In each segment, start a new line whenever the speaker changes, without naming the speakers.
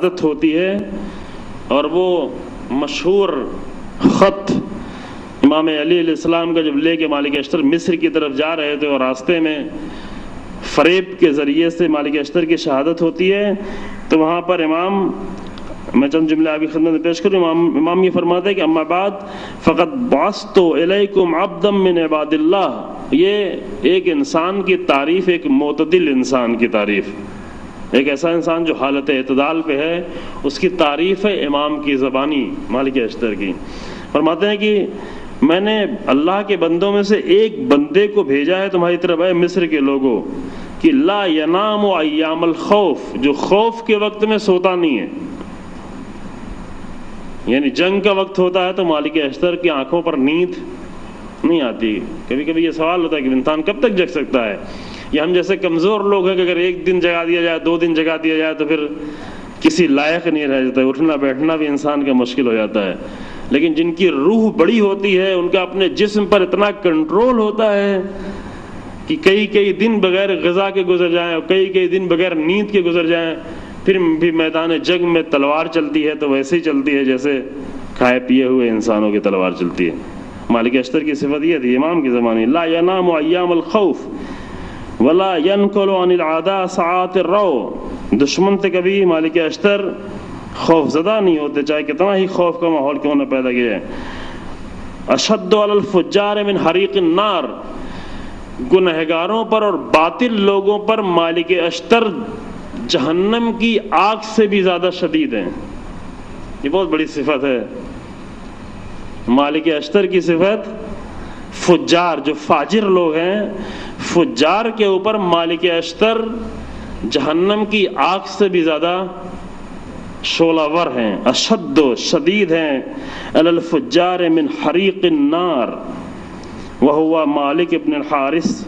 شہادت ہوتی ہے، اور وہ مشہور خط امام علی علیہ السلام کا جب لے کے مالک اشتر مصر کی طرف جا رہے تھے اور راستے میں فریب کے ذریعے سے مالک اشتر کی شہادت ہوتی ہے، تو وہاں پر امام، میں چند جملے آپ کی خدمت میں پیش کروں، امام یہ فرماتے ہیں کہ اما بعد فقط بعثت الیکم عبدا من عباد اللہ، یہ ایک انسان کی تعریف، ایک معتدل انسان کی تعریف، ایک ایسا انسان جو حالت اعتدال پہ ہے، اس کی تعریف ہے امام کی زبانی مالک اشتر کی۔ فرماتے ہیں کہ میں نے اللہ کے بندوں میں سے ایک بندے کو بھیجا ہے تمہاری طرف، اے مصر کے لوگوں، کہ لا ینام ایام الخوف، جو خوف کے وقت میں سوتا نہیں ہے، یعنی جنگ کا وقت ہوتا ہے تو مالک اشتر کی آنکھوں پر نیند نہیں آتی۔ کبھی کبھی یہ سوال ہوتا ہے کہ انسان کب تک جگ سکتا ہے، یا ہم جیسے کمزور لوگ ہیں کہ اگر ایک دن جگا دیا جائے، 2 دن جگا دیا جائے تو پھر کسی لائق نہیں رہ جاتا ہے، اٹھنا بیٹھنا بھی انسان کا مشکل ہو جاتا ہے۔ لیکن جن کی روح بڑی ہوتی ہے، ان کا اپنے جسم پر اتنا کنٹرول ہوتا ہے کہ کئی دن بغیر غذا کے گزر جائیں اور کئی دن بغیر نیند کے گزر جائیں، پھر بھی میدان جنگ میں تلوار چلتی ہے تو ویسے ہی چلتی ہے جیسے کھائے پیے ہوئے انسانوں کی تلوار چلتی ہے۔ مالک اشتر کی صفت یہ تھی امام کی زمانے، لا ینام ایام الخوف ولا ينقل عن العداء ساعات الرو، دشمن سے کبھی مالک اشتر خوف زدہ نہیں ہوتے، چاہے کتنا ہی خوف کا ماحول کیوں نہ پیدا کیا ہے۔ اشد علی الفجار من حریق النار، گنہگاروں پر اور باطل لوگوں پر مالک اشتر جہنم کی آگ سے بھی زیادہ شدید ہیں۔ یہ بہت بڑی صفت ہے مالک اشتر کی صفت۔ فجار، جو فاجر لوگ ہیں، فجار کے اوپر مالک اشتر جہنم کی آگ سے بھی زیادہ شعلہ ور ہیں، اشد و شدید ہیں، علی الفجار من حریق النار، وہو مالک ابن الحارث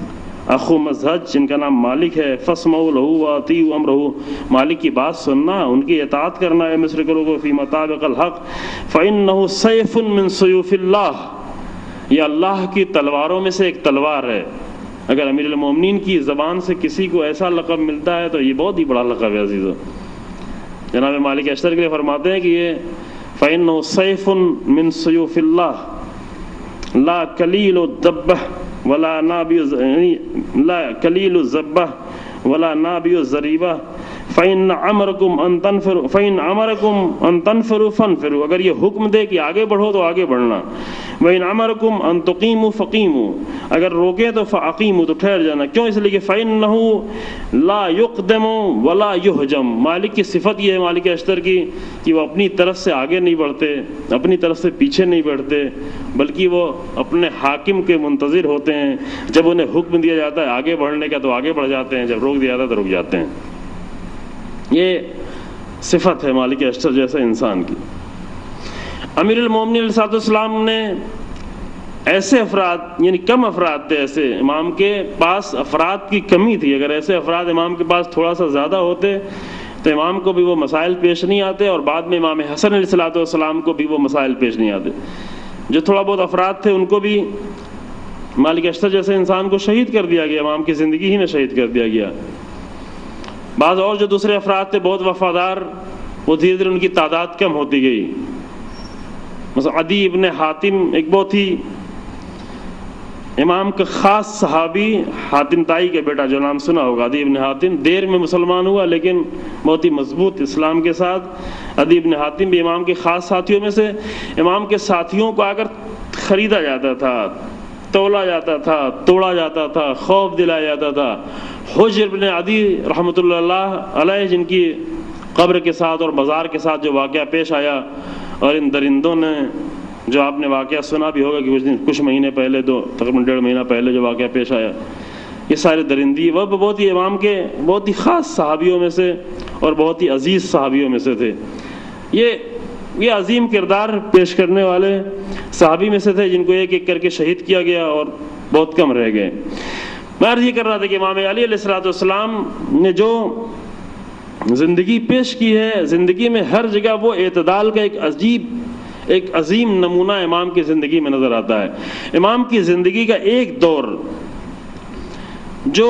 اخو مزہج، جن کا نام مالک ہے۔ فاسمعوا لہ واطیعوا امرہ، مالک کی بات سننا، ان کی اطاعت کرنا ہے مصر کے لوگوں، فی مطابق الحق، فإنہ سیف من سیوف اللہ، یہ اللہ کی تلواروں میں سے ایک تلوار ہے۔ اگر امیر المومنین کی زبان سے کسی کو ایسا لقب ملتا ہے تو یہ بہت ہی بڑا لقب ہے عزیزو۔ جناب مالک اشتر کے لیے فرماتے ہیں کہ یہ فإنہ سیف من سیوف اللہ لا کلیل الذبہ ولا نابی، لا کلیل الذبہ ولا نابی الزریبہ، فإن امرکم ان تنفروا، فإن امرکم ان تنفروا فانفروا، اگر یہ حکم دے کہ آگے بڑھو تو آگے بڑھنا، وإن امرکم ان تقیموا فقیموا، اگر روکے تو فاقیموا، تو ٹھہر جانا۔ کیوں؟ اس لیے کہ فإنہ لا یقدم ولا یہجم، مالک کی صفت یہ ہے مالک اشتر کی کہ وہ اپنی طرف سے آگے نہیں بڑھتے، اپنی طرف سے پیچھے نہیں بڑھتے، بلکہ وہ اپنے حاکم کے منتظر ہوتے ہیں۔ جب انہیں حکم دیا جاتا ہے آگے بڑھنے کا تو آگے بڑھ جاتے ہیں، جب روک دیا جاتا ہے تو رک جاتے ہیں۔ یہ صفت ہے مالک اشتر جیسے انسان کی۔ امیر المومنین علیہ السلام نے ایسے افراد، یعنی کم افراد تھے ایسے، امام کے پاس افراد کی کمی تھی، اگر ایسے افراد امام کے پاس تھوڑا سا زیادہ ہوتے تو امام کو بھی وہ مسائل پیش نہیں آتے، اور بعد میں امام حسن علیہ السلام کو بھی وہ مسائل پیش نہیں آتے۔ جو تھوڑا بہت افراد تھے ان کو بھی مالک اشتر جیسے انسان کو شہید کر دیا گیا، امام کی زندگی ہی میں شہید کر دیا گیا۔ بعض اور جو دوسرے افراد تھے بہت وفادار، وہ دھیرے دھیرے ان کی تعداد کم ہوتی گئی۔ مثلا عدی ابن حاتم ایک بہت ہی امام کا خاص صحابی، حاتم تائی کا بیٹا جو نام سنا ہوگا، عدی ابن حاتم، دیر میں مسلمان ہوا لیکن بہت ہی مضبوط اسلام کے ساتھ۔ عدی ابن حاتم بھی امام کے خاص ساتھیوں میں سے، امام کے ساتھیوں کو اگر خریدا جاتا تھا، تولا جاتا تھا، توڑا جاتا تھا، خوف دلایا جاتا تھا۔ حجر بن عدی رحمۃ اللہ علیہ، جن کی قبر کے ساتھ اور مزار کے ساتھ جو واقعہ پیش آیا، اور ان درندوں نے جو آپ نے واقعہ سنا بھی ہوگا کہ کچھ مہینے پہلے، تقریباً 1.5 مہینہ پہلے جو واقعہ پیش آیا، یہ سارے درندی وہ بہت ہی امام کے بہت ہی خاص صحابیوں میں سے اور بہت ہی عزیز صحابیوں میں سے تھے۔ یہ عظیم کردار پیش کرنے والے صحابی میں سے تھے جن کو ایک ایک کر کے شہید کیا گیا اور بہت کم رہ گئے۔ میں عرض یہ کر رہا تھا کہ امام علی علیہ السلام نے جو زندگی پیش کی ہے، زندگی میں ہر جگہ وہ اعتدال کا ایک عظیم نمونہ امام کی زندگی میں نظر آتا ہے۔ امام کی زندگی کا ایک دور جو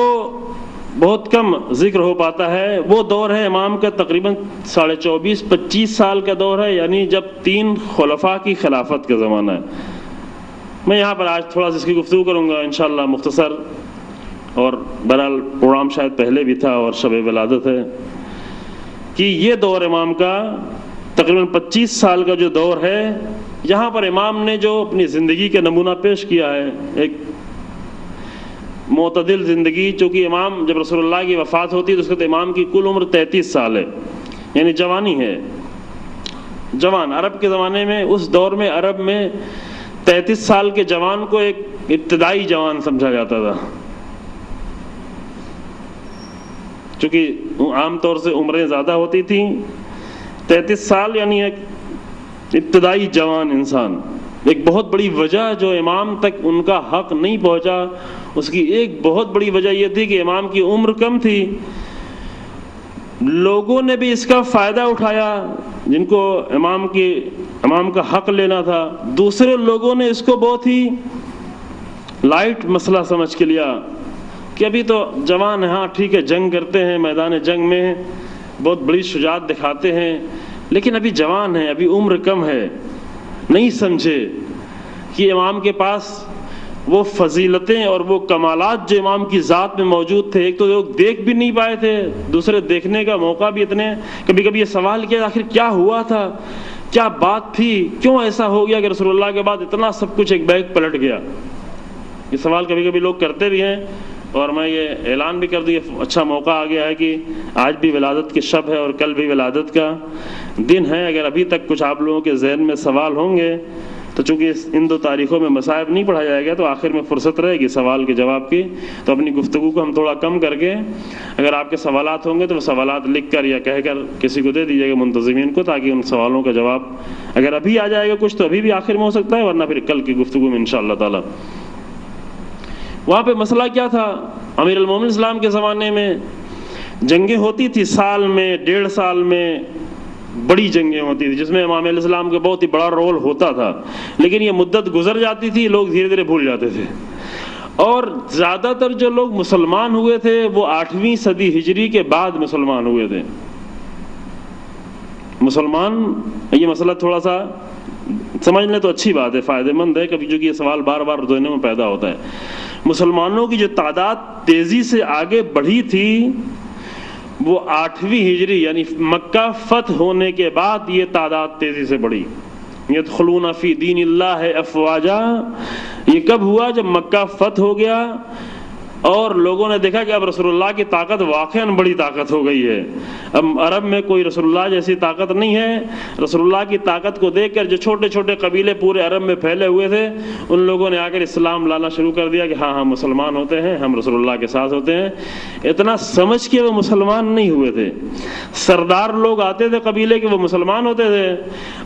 بہت کم ذکر ہو پاتا ہے، وہ دور ہے امام کا تقریباً 24-25 سال کا دور ہے، یعنی جب 3 خلفاء کی خلافت کا زمانہ ہے۔ میں یہاں پر آج تھوڑا سا اس کی گفتگو کروں گا انشاءاللہ مختصر، اور بہرحال پروگرام شاید پہلے بھی تھا اور شب ولادت ہے، کہ یہ دور امام کا تقریباً 25 سال کا جو دور ہے، یہاں پر امام نے جو اپنی زندگی کا نمونہ پیش کیا ہے، ایک معتدل زندگی، چونکہ امام جب رسول اللہ کی وفات ہوتی ہے تو اس وقت امام کی کل عمر 33 سال ہے، یعنی جوانی ہے، جوان۔ عرب کے زمانے میں، اس دور میں عرب میں 33 سال کے جوان کو ایک ابتدائی جوان سمجھا جاتا تھا، چونکہ عام طور سے عمریں زیادہ ہوتی تھیں۔ 33 سال یعنی ایک ابتدائی جوان انسان۔ ایک بہت بڑی وجہ جو امام تک ان کا حق نہیں پہنچا، اس کی ایک بہت بڑی وجہ یہ تھی کہ امام کی عمر کم تھی۔ لوگوں نے بھی اس کا فائدہ اٹھایا جن کو امام کا حق لینا تھا، دوسرے لوگوں نے اس کو بہت ہی لائٹ مسئلہ سمجھ کے لیا کہ ابھی تو جوان ہے، ہاں ٹھیک ہے، جنگ کرتے ہیں، میدان جنگ میں بہت بڑی شجاعت دکھاتے ہیں، لیکن ابھی جوان ہے، ابھی عمر کم ہے۔ نہیں سمجھے کہ امام کے پاس وہ فضیلتیں اور وہ کمالات جو امام کی ذات میں موجود تھے، ایک تو لوگ دیکھ بھی نہیں پائے تھے، دوسرے دیکھنے کا موقع بھی اتنے۔ کبھی کبھی یہ سوال کیا آخر کیا ہوا تھا، کیا بات تھی، کیوں ایسا ہو گیا کہ رسول اللہ کے بعد اتنا سب کچھ ایک بیگ پلٹ گیا؟ یہ سوال کبھی کبھی لوگ کرتے بھی ہیں، اور میں یہ اعلان بھی کر دوں، اچھا موقع آ گیا ہے کہ آج بھی ولادت کی شب ہے اور کل بھی ولادت کا دن ہے۔ اگر ابھی تک کچھ آپ لوگوں کے ذہن میں سوال ہوں گے تو چونکہ ان 2 تاریخوں میں مصائب نہیں پڑھا جائے گا تو آخر میں فرصت رہے گی سوال کے جواب کی، تو اپنی گفتگو کو ہم تھوڑا کم کر کے اگر آپ کے سوالات ہوں گے تو وہ سوالات لکھ کر یا کہہ کر کسی کو دے دیجیے گا، منتظمین کو، تاکہ ان سوالوں کا جواب اگر ابھی آ جائے گا کچھ تو ابھی بھی آخر میں ہو سکتا ہے، ورنہ پھر کل کی گفتگو میں انشاءاللہ تعالی۔ وہاں پہ مسئلہ کیا تھا؟ امیر المومنین اسلام کے زمانے میں جنگیں ہوتی تھی، سال میں 1.5 سال میں بڑی جنگیں ہوتی تھی جس میں امام علیہ السلام کا بہت ہی بڑا رول ہوتا تھا، لیکن یہ مدت گزر جاتی تھی، لوگ دھیرے دھیرے بھول جاتے تھے، اور زیادہ تر جو لوگ مسلمان ہوئے تھے وہ 8ویں صدی ہجری کے بعد مسلمان ہوئے تھے۔ مسلمان، یہ مسئلہ تھوڑا سا سمجھ لیں تو اچھی بات ہے، فائدہ مند ہے، کبھی چونکہ یہ سوال بار بار ذہنوں میں پیدا ہوتا ہے۔ مسلمانوں کی جو تعداد تیزی سے آگے بڑھی تھی وہ 8ویں ہجری یعنی مکہ فتح ہونے کے بعد یہ تعداد تیزی سے بڑھی۔ یدخلون فی دین اللہ افواجا، یہ کب ہوا؟ جب مکہ فتح ہو گیا اور لوگوں نے دیکھا کہ اب رسول اللہ کی طاقت واقعاً بڑی طاقت ہو گئی ہے، اب عرب میں کوئی رسول اللہ جیسی طاقت نہیں ہے۔ رسول اللہ کی طاقت کو دیکھ کر جو چھوٹے چھوٹے قبیلے پورے عرب میں پھیلے ہوئے تھے ان لوگوں نے آ کر اسلام لانا شروع کر دیا کہ ہاں ہم مسلمان ہوتے ہیں، ہم رسول اللہ کے ساتھ ہوتے ہیں۔ اتنا سمجھ کے وہ مسلمان نہیں ہوئے تھے، سردار لوگ آتے تھے قبیلے کے، وہ مسلمان ہوتے تھے،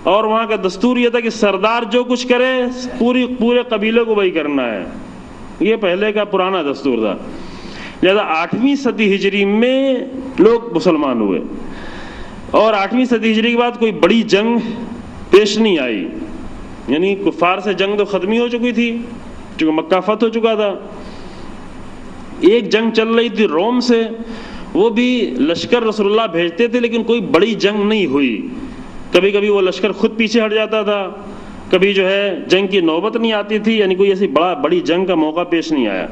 اور وہاں کا دستور یہ تھا کہ سردار جو کچھ کرے پورے قبیلے کو وہی کرنا ہے، یہ پہلے کا پرانا دستور تھا۔ لہذا 8ویں صدی ہجری میں لوگ مسلمان ہوئے، اور 8ویں صدی ہجری کے بعد کوئی بڑی جنگ پیش نہیں آئی، یعنی کفار سے جنگ تو ختم ہی ہو چکی تھی چونکہ مکہ فتح ہو چکا تھا۔ ایک جنگ چل رہی تھی روم سے، وہ بھی لشکر رسول اللہ بھیجتے تھے لیکن کوئی بڑی جنگ نہیں ہوئی، کبھی کبھی وہ لشکر خود پیچھے ہٹ جاتا تھا، کبھی جو ہے جنگ کی نوبت نہیں آتی تھی، یعنی کوئی ایسی بڑی جنگ کا موقع پیش نہیں آیا۔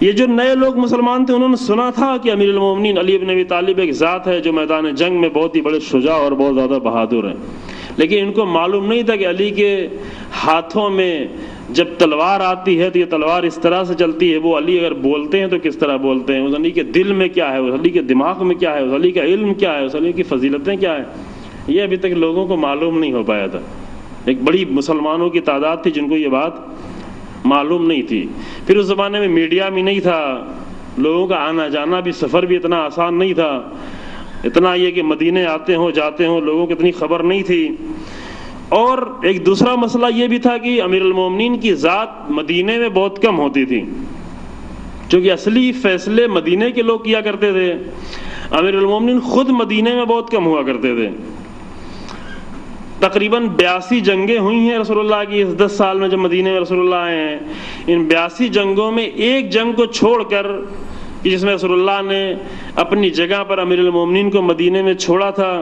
یہ جو نئے لوگ مسلمان تھے انہوں نے سنا تھا کہ امیر المومنین علی بن ابی طالب ایک ذات ہے جو میدان جنگ میں بہت ہی بڑے شجاع اور بہت زیادہ بہادر ہیں، لیکن ان کو معلوم نہیں تھا کہ علی کے ہاتھوں میں جب تلوار آتی ہے تو یہ تلوار اس طرح سے چلتی ہے، وہ علی اگر بولتے ہیں تو کس طرح بولتے ہیں، اس علی کے دل میں کیا ہے، اس علی کے دماغ میں کیا ہے، اس علی کا علم کیا ہے، اس علی کی فضیلتیں کیا ہیں، یہ ابھی تک لوگوں کو معلوم نہیں ہو پایا تھا۔ ایک بڑی مسلمانوں کی تعداد تھی جن کو یہ بات معلوم نہیں تھی۔ پھر اس زمانے میں میڈیا بھی نہیں تھا، لوگوں کا آنا جانا بھی، سفر بھی اتنا آسان نہیں تھا، اتنا یہ کہ مدینے آتے ہوں جاتے ہوں، لوگوں کو اتنی خبر نہیں تھی۔ اور ایک دوسرا مسئلہ یہ بھی تھا کہ امیر المومنین کی ذات مدینے میں بہت کم ہوتی تھی، چونکہ اصلی فیصلے مدینے کے لوگ کیا کرتے تھے، امیر المومنین خود مدینے میں بہت کم ہوا کرتے تھے۔ تقریباً 82 جنگیں ہوئی ہیں رسول اللہ کی اس 10 سال میں جب مدینے میں رسول اللہ آئے ہیں۔ ان 82 جنگوں میں ایک جنگ کو چھوڑ کر کہ جس میں رسول اللہ نے اپنی جگہ پر امیر المومنین کو مدینے میں چھوڑا تھا،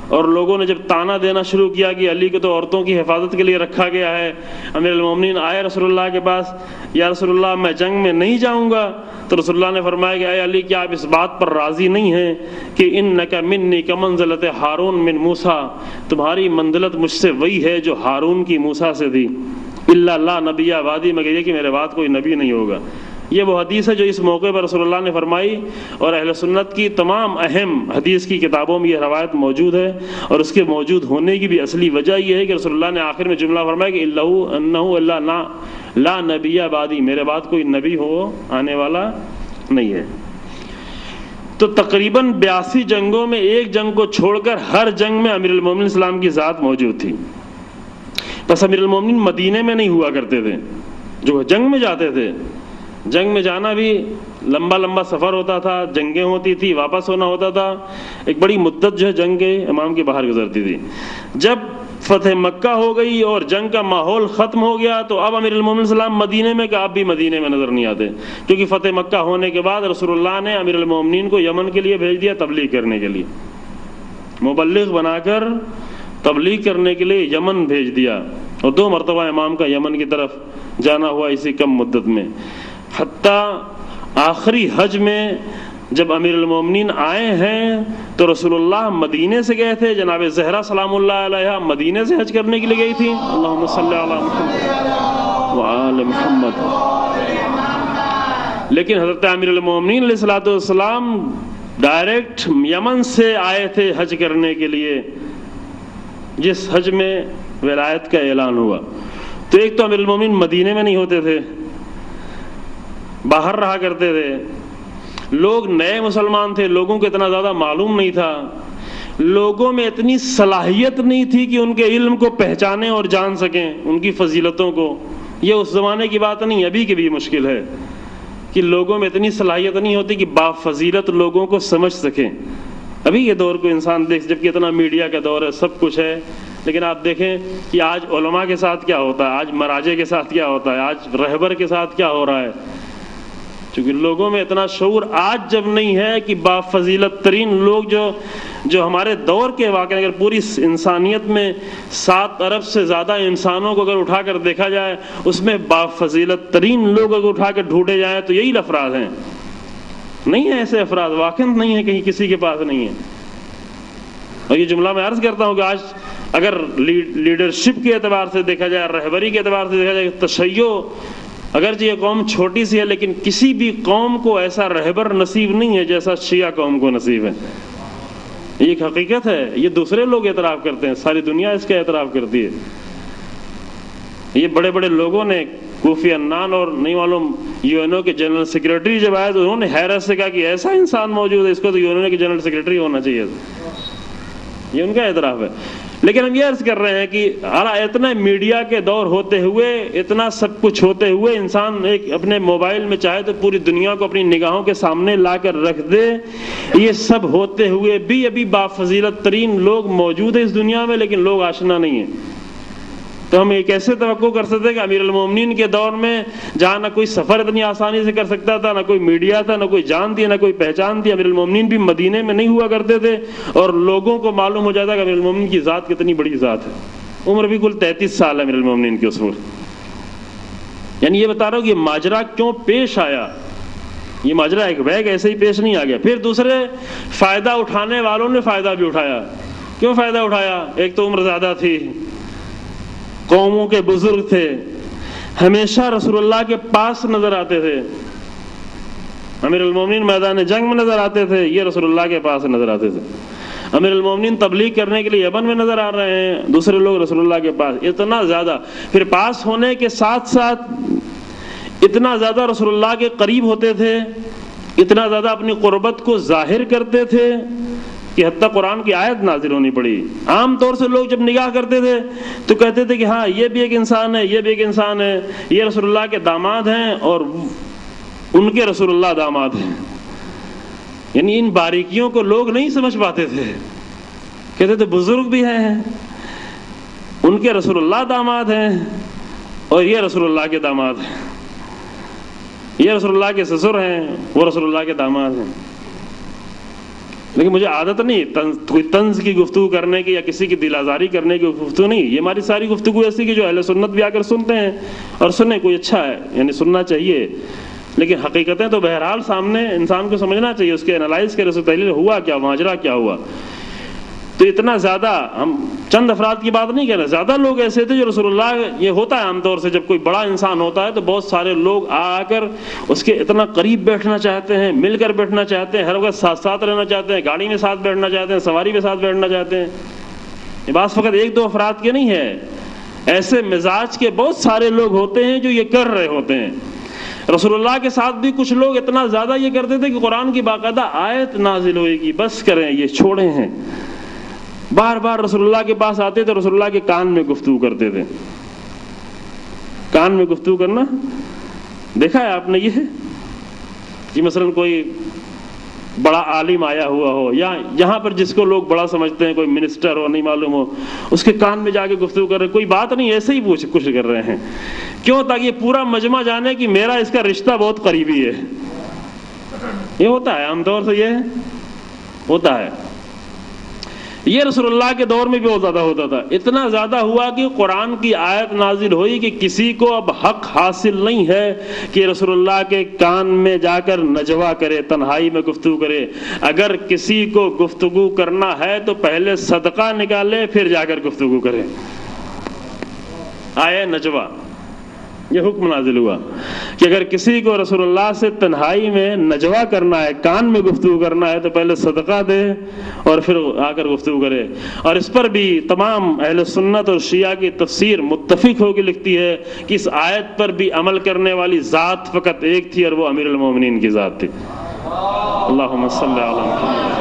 اور لوگوں نے جب تانا دینا شروع کیا کہ علی کو تو عورتوں کی حفاظت کے لیے رکھا گیا ہے، امیر المومنین آئے رسول اللہ کے پاس، یا رسول اللہ میں جنگ میں نہیں جاؤں گا، تو رسول اللہ نے فرمایا کہ اے علی کیا آپ اس بات پر راضی نہیں ہیں کہ انک منی کمنزلت ہارون من موسیٰ، تمہاری منزلت مجھ سے وہی ہے جو ہارون کی موسیٰ سے تھی، الا لا نبی بعدی، مگر یہ کہ میرے بعد کوئی نبی نہیں ہوگا۔ یہ وہ حدیث ہے جو اس موقع پر رسول اللہ نے فرمائی، اور اہل سنت کی تمام اہم حدیث کی کتابوں میں یہ روایت موجود ہے، اور اس کے موجود ہونے کی بھی اصلی وجہ یہ ہے کہ رسول اللہ نے آخر میں جملہ فرمایا کہ لا نبی بعدی، میرے بعد کوئی نبی ہو آنے والا نہیں ہے۔ تو تقریباً 82 جنگوں میں ایک جنگ کو چھوڑ کر ہر جنگ میں امیر المومنین اسلام کی ذات موجود تھی۔ بس امیر المومنین مدینے میں نہیں ہوا کرتے تھے، جو جنگ میں جاتے تھے، جنگ میں جانا بھی لمبا لمبا سفر ہوتا تھا، جنگیں ہوتی تھی، واپس ہونا ہوتا تھا، ایک بڑی مدت جو ہے جنگ کے امام کے باہر گزرتی تھی۔ جب فتح مکہ ہو گئی اور جنگ کا ماحول ختم ہو گیا تو اب امیر المومنین السلام مدینے میں، کہ اب بھی مدینے میں نظر نہیں آتے، کیونکہ فتح مکہ ہونے کے بعد رسول اللہ نے امیر المومنین کو یمن کے لیے بھیج دیا تبلیغ کرنے کے لیے، مبلغ بنا کر تبلیغ کرنے کے لیے یمن بھیج دیا، اور 2 مرتبہ امام کا یمن کی طرف جانا ہوا اسی کم مدت میں۔ حتیٰ آخری حج میں جب امیر المومنین آئے ہیں تو رسول اللہ مدینے سے گئے تھے، جناب زہرا سلام اللہ علیہا مدینے سے حج کرنے کے لیے گئی تھی، اللہم صلی علی محمد وآل محمد، لیکن حضرت امیر المومنین علیہ الصلوۃ والسلام ڈائریکٹ یمن سے آئے تھے حج کرنے کے لیے، جس حج میں ولایت کا اعلان ہوا۔ تو ایک تو امیر المومنین مدینے میں نہیں ہوتے تھے، باہر رہا کرتے تھے، لوگ نئے مسلمان تھے، لوگوں کو اتنا زیادہ معلوم نہیں تھا، لوگوں میں اتنی صلاحیت نہیں تھی کہ ان کے علم کو پہچانیں اور جان سکیں، ان کی فضیلتوں کو۔ یہ اس زمانے کی بات نہیں، ابھی کی بھی مشکل ہے کہ لوگوں میں اتنی صلاحیت نہیں ہوتی کہ با فضیلت لوگوں کو سمجھ سکیں۔ ابھی یہ دور کو انسان دیکھ، جبکہ اتنا میڈیا کا دور ہے، سب کچھ ہے، لیکن آپ دیکھیں کہ آج علماء کے ساتھ کیا ہوتا ہے، آج مراجع کے ساتھ کیا ہوتا ہے، آج رہبر کے ساتھ کیا ہو رہا ہے، چونکہ لوگوں میں اتنا شعور آج جب نہیں ہے کہ با فضیلت ترین لوگ جو ہمارے دور کے واقع، اگر پوری انسانیت میں 7 ارب سے زیادہ انسانوں کو اگر اٹھا کر دیکھا جائے، اس میں با فضیلت ترین لوگ اگر اٹھا کر ڈھونڈے جائیں تو یہی افراد ہیں۔ نہیں ہے ایسے افراد، واقع نہیں ہے، کہیں کسی کے پاس نہیں ہے۔ اور یہ جملہ میں عرض کرتا ہوں کہ آج اگر لیڈرشپ کے اعتبار سے دیکھا جائے، رہبری کے اعتبار سے دیکھا جائے، تشیع اگرچہ یہ قوم چھوٹی سی ہے، لیکن کسی بھی قوم کو ایسا رہبر نصیب نہیں ہے جیسا شیعہ قوم کو نصیب ہے۔ یہ ایک حقیقت ہے، یہ دوسرے لوگ اعتراف کرتے ہیں، ساری دنیا اس کا اعتراف کرتی ہے۔ یہ بڑے بڑے لوگوں نے، کوفی عنان اور نہیں معلوم UN کے جنرل سیکریٹری جب آئے تو انہوں نے حیرت سے کہا کہ ایسا انسان موجود ہے، اس کو تو UN کے جنرل سیکریٹری ہونا چاہیے تھا۔ یہ ان کا اعتراف ہے۔ لیکن ہم یہ عرض کر رہے ہیں کہ اتنا میڈیا کے دور ہوتے ہوئے، اتنا سب کچھ ہوتے ہوئے، انسان ایک اپنے موبائل میں چاہے تو پوری دنیا کو اپنی نگاہوں کے سامنے لا کر رکھ دے، یہ سب ہوتے ہوئے بھی ابھی بافضیلت ترین لوگ موجود ہیں اس دنیا میں، لیکن لوگ آشنا نہیں ہیں۔ تو ہم یہ کیسے توقع کر سکتے کہ امیر المومنین کے دور میں جہاں نہ کوئی سفر اتنی آسانی سے کر سکتا تھا، نہ کوئی میڈیا تھا، نہ کوئی جانتی، نہ کوئی پہچانتی، امیر المومنین بھی مدینے میں نہیں ہوا کرتے تھے، اور لوگوں کو معلوم ہو جاتا کہ امیر المومنین کی ذات کتنی بڑی ذات ہے۔ عمر بھی کل 33 سال ہے امیر المومنین کی اس وقت۔ یعنی یہ بتا رہا ہوں کہ یہ ماجرا کیوں پیش آیا، یہ ماجرا ایک بیگ ایسے ہی پیش نہیں آ گیا۔ پھر دوسرے فائدہ اٹھانے والوں نے فائدہ بھی اٹھایا۔ کیوں فائدہ اٹھایا؟ ایک تو عمر زیادہ تھی، قوموں کے بزرگ تھے، ہمیشہ رسول اللہ کے پاس نظر آتے تھے۔ امیر المومنین میدان جنگ میں نظر آتے تھے، یہ رسول اللہ کے پاس نظر آتے تھے۔ امیر المومنین تبلیغ کرنے کے لیے یمن میں نظر آ رہے ہیں، دوسرے لوگ رسول اللہ کے پاس، اتنا زیادہ۔ پھر پاس ہونے کے ساتھ ساتھ اتنا زیادہ رسول اللہ کے قریب ہوتے تھے، اتنا زیادہ اپنی قربت کو ظاہر کرتے تھے کہ حتیٰ قرآن کی آیت نازل ہونی پڑی۔ عام طور سے لوگ جب نگاہ کرتے تھے تو کہتے تھے کہ ہاں یہ بھی ایک انسان ہے، یہ بھی ایک انسان ہے، یہ رسول اللہ کے داماد ہیں اور ان کے رسول اللہ داماد ہیں۔ یعنی ان باریکیوں کو لوگ نہیں سمجھ پاتے تھے، کہتے تھے بزرگ بھی ہیں، ان کے رسول اللہ داماد ہیں اور یہ رسول اللہ کے داماد ہیں۔ یہ رسول اللہ کے سسر ہیں، وہ رسول اللہ کے داماد ہیں. لیکن مجھے عادت نہیں کوئی طنز کی گفتگو کرنے کی یا کسی کی دل آزاری کرنے کی گفتگو نہیں. یہ ہماری ساری گفتگو ایسی کہ جو اہل سنت بھی آ کر سنتے ہیں اور سنیں، کوئی اچھا ہے یعنی سننا چاہیے، لیکن حقیقتیں تو بہرحال سامنے انسان کو سمجھنا چاہیے، اس کے انالائز کرے، اس کی تحلیل ہوا کیا، ماجرا کیا ہوا. تو اتنا زیادہ ہم چند افراد کی بات نہیں کر رہے، زیادہ لوگ ایسے تھے جو رسول اللہ، یہ ہوتا ہے عام طور سے جب کوئی بڑا انسان ہوتا ہے تو بہت سارے لوگ آ کر اس کے اتنا قریب بیٹھنا چاہتے ہیں، مل کر بیٹھنا چاہتے ہیں، ہر وقت ساتھ ساتھ رہنا چاہتے ہیں، گاڑی میں ساتھ بیٹھنا چاہتے ہیں، سواری میں ساتھ بیٹھنا چاہتے ہیں. یہ بات فقط ایک دو افراد کے نہیں ہے، ایسے مزاج کے بہت سارے لوگ ہوتے ہیں جو یہ کر رہے ہوتے ہیں. رسول اللہ کے ساتھ بھی کچھ لوگ اتنا زیادہ یہ کرتے تھے کہ قرآن کی باقاعدہ آیت نازل ہوئے گی، بس کریں یہ چھوڑے ہیں. بار بار رسول اللہ کے پاس آتے تھے، رسول اللہ کے کان میں گفتگو کرتے تھے. کان میں گفتگو کرنا دیکھا ہے آپ نے یہ کہ مثلا کوئی بڑا عالم آیا ہوا ہو یا یہاں پر جس کو لوگ بڑا سمجھتے ہیں، کوئی منسٹر ہو نہیں معلوم ہو، اس کے کان میں جا کے گفتگو کر رہے، کوئی بات نہیں ایسے ہی کچھ کر رہے ہیں. کیوں؟ تاکہ یہ پورا مجمع جانے کہ میرا اس کا رشتہ بہت قریبی ہے. یہ ہوتا ہے عام طور سے، یہ ہوتا ہے. یہ رسول اللہ کے دور میں بھی بہت زیادہ ہوتا تھا. اتنا زیادہ ہوا کہ قرآن کی آیت نازل ہوئی کہ کسی کو اب حق حاصل نہیں ہے کہ رسول اللہ کے کان میں جا کر نجوا کرے، تنہائی میں گفتگو کرے. اگر کسی کو گفتگو کرنا ہے تو پہلے صدقہ نکالے پھر جا کر گفتگو کرے. آئے نجوا، یہ حکم نازل ہوا کہ اگر کسی کو رسول اللہ سے تنہائی میں نجوا کرنا ہے، کان میں گفتگو کرنا ہے، تو پہلے صدقہ دے اور پھر آ کر گفتگو کرے. اور اس پر بھی تمام اہل سنت اور شیعہ کی تفسیر متفق ہو کے لکھتی ہے کہ اس آیت پر بھی عمل کرنے والی ذات فقط ایک تھی اور وہ امیر المومنین کی ذات تھی. اللہم صلی علی محمد.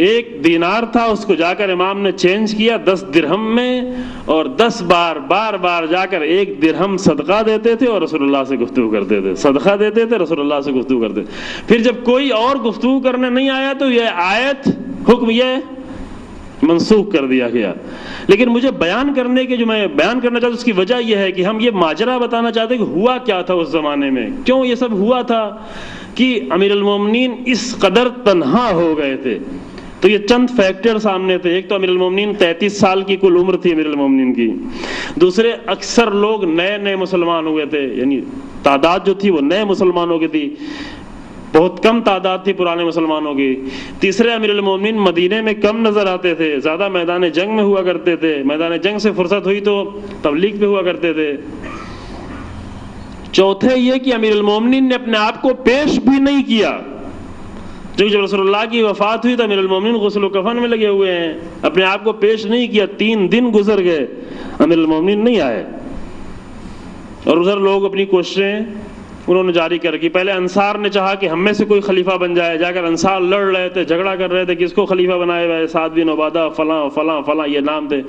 ایک دینار تھا، اس کو جا کر امام نے چینج کیا 10 درہم میں، اور 10 بار جا کر 1 درہم صدقہ دیتے تھے اور رسول اللہ سے گفتگو کرتے تھے. صدقہ دیتے تھے، رسول اللہ سے گفتگو کرتے تھے. پھر جب کوئی اور گفتگو کرنے نہیں آیا تو یہ آیت حکم یہ منسوخ کر دیا گیا. لیکن مجھے بیان کرنے کے جو میں بیان کرنا چاہتا ہوں اس کی وجہ یہ ہے کہ ہم یہ ماجرا بتانا چاہتے ہیں کہ ہوا کیا تھا اس زمانے میں، کیوں یہ سب ہوا تھا کہ امیر المومنین اس قدر تنہا ہو گئے تھے. تو یہ چند فیکٹر سامنے تھے. ایک تو امیر المومنین 33 سال کی کل عمر تھی امیر المومنین کی. دوسرے، اکثر لوگ نئے مسلمان ہوئے تھے، یعنی تعداد جو تھی وہ نئے مسلمانوں کی تھی، بہت کم تعداد تھی پرانے مسلمانوں کی. تیسرے، امیر المومنین مدینے میں کم نظر آتے تھے، زیادہ میدان جنگ میں ہوا کرتے تھے، میدان جنگ سے فرصت ہوئی تو تبلیغ پہ ہوا کرتے تھے. چوتھے یہ کہ امیر المومنین نے اپنے آپ کو پیش بھی نہیں کیا، کیونکہ جب رسول اللہ کی وفات ہوئی تو امیر المومنین غسل و کفن میں لگے ہوئے ہیں، اپنے آپ کو پیش نہیں کیا. 3 دن گزر گئے، امیر المومنین نہیں آئے. اور ادھر لوگ اپنی کوششیں انہوں نے جاری کر کی. پہلے انصار نے چاہا کہ ہم میں سے کوئی خلیفہ بن جائے، جا کر انصار لڑ رہے تھے، جھگڑا کر رہے تھے کس کو خلیفہ بنائے ہوئے، سعد بن عبادہ فلاں فلاں فلاں یہ نام تھے.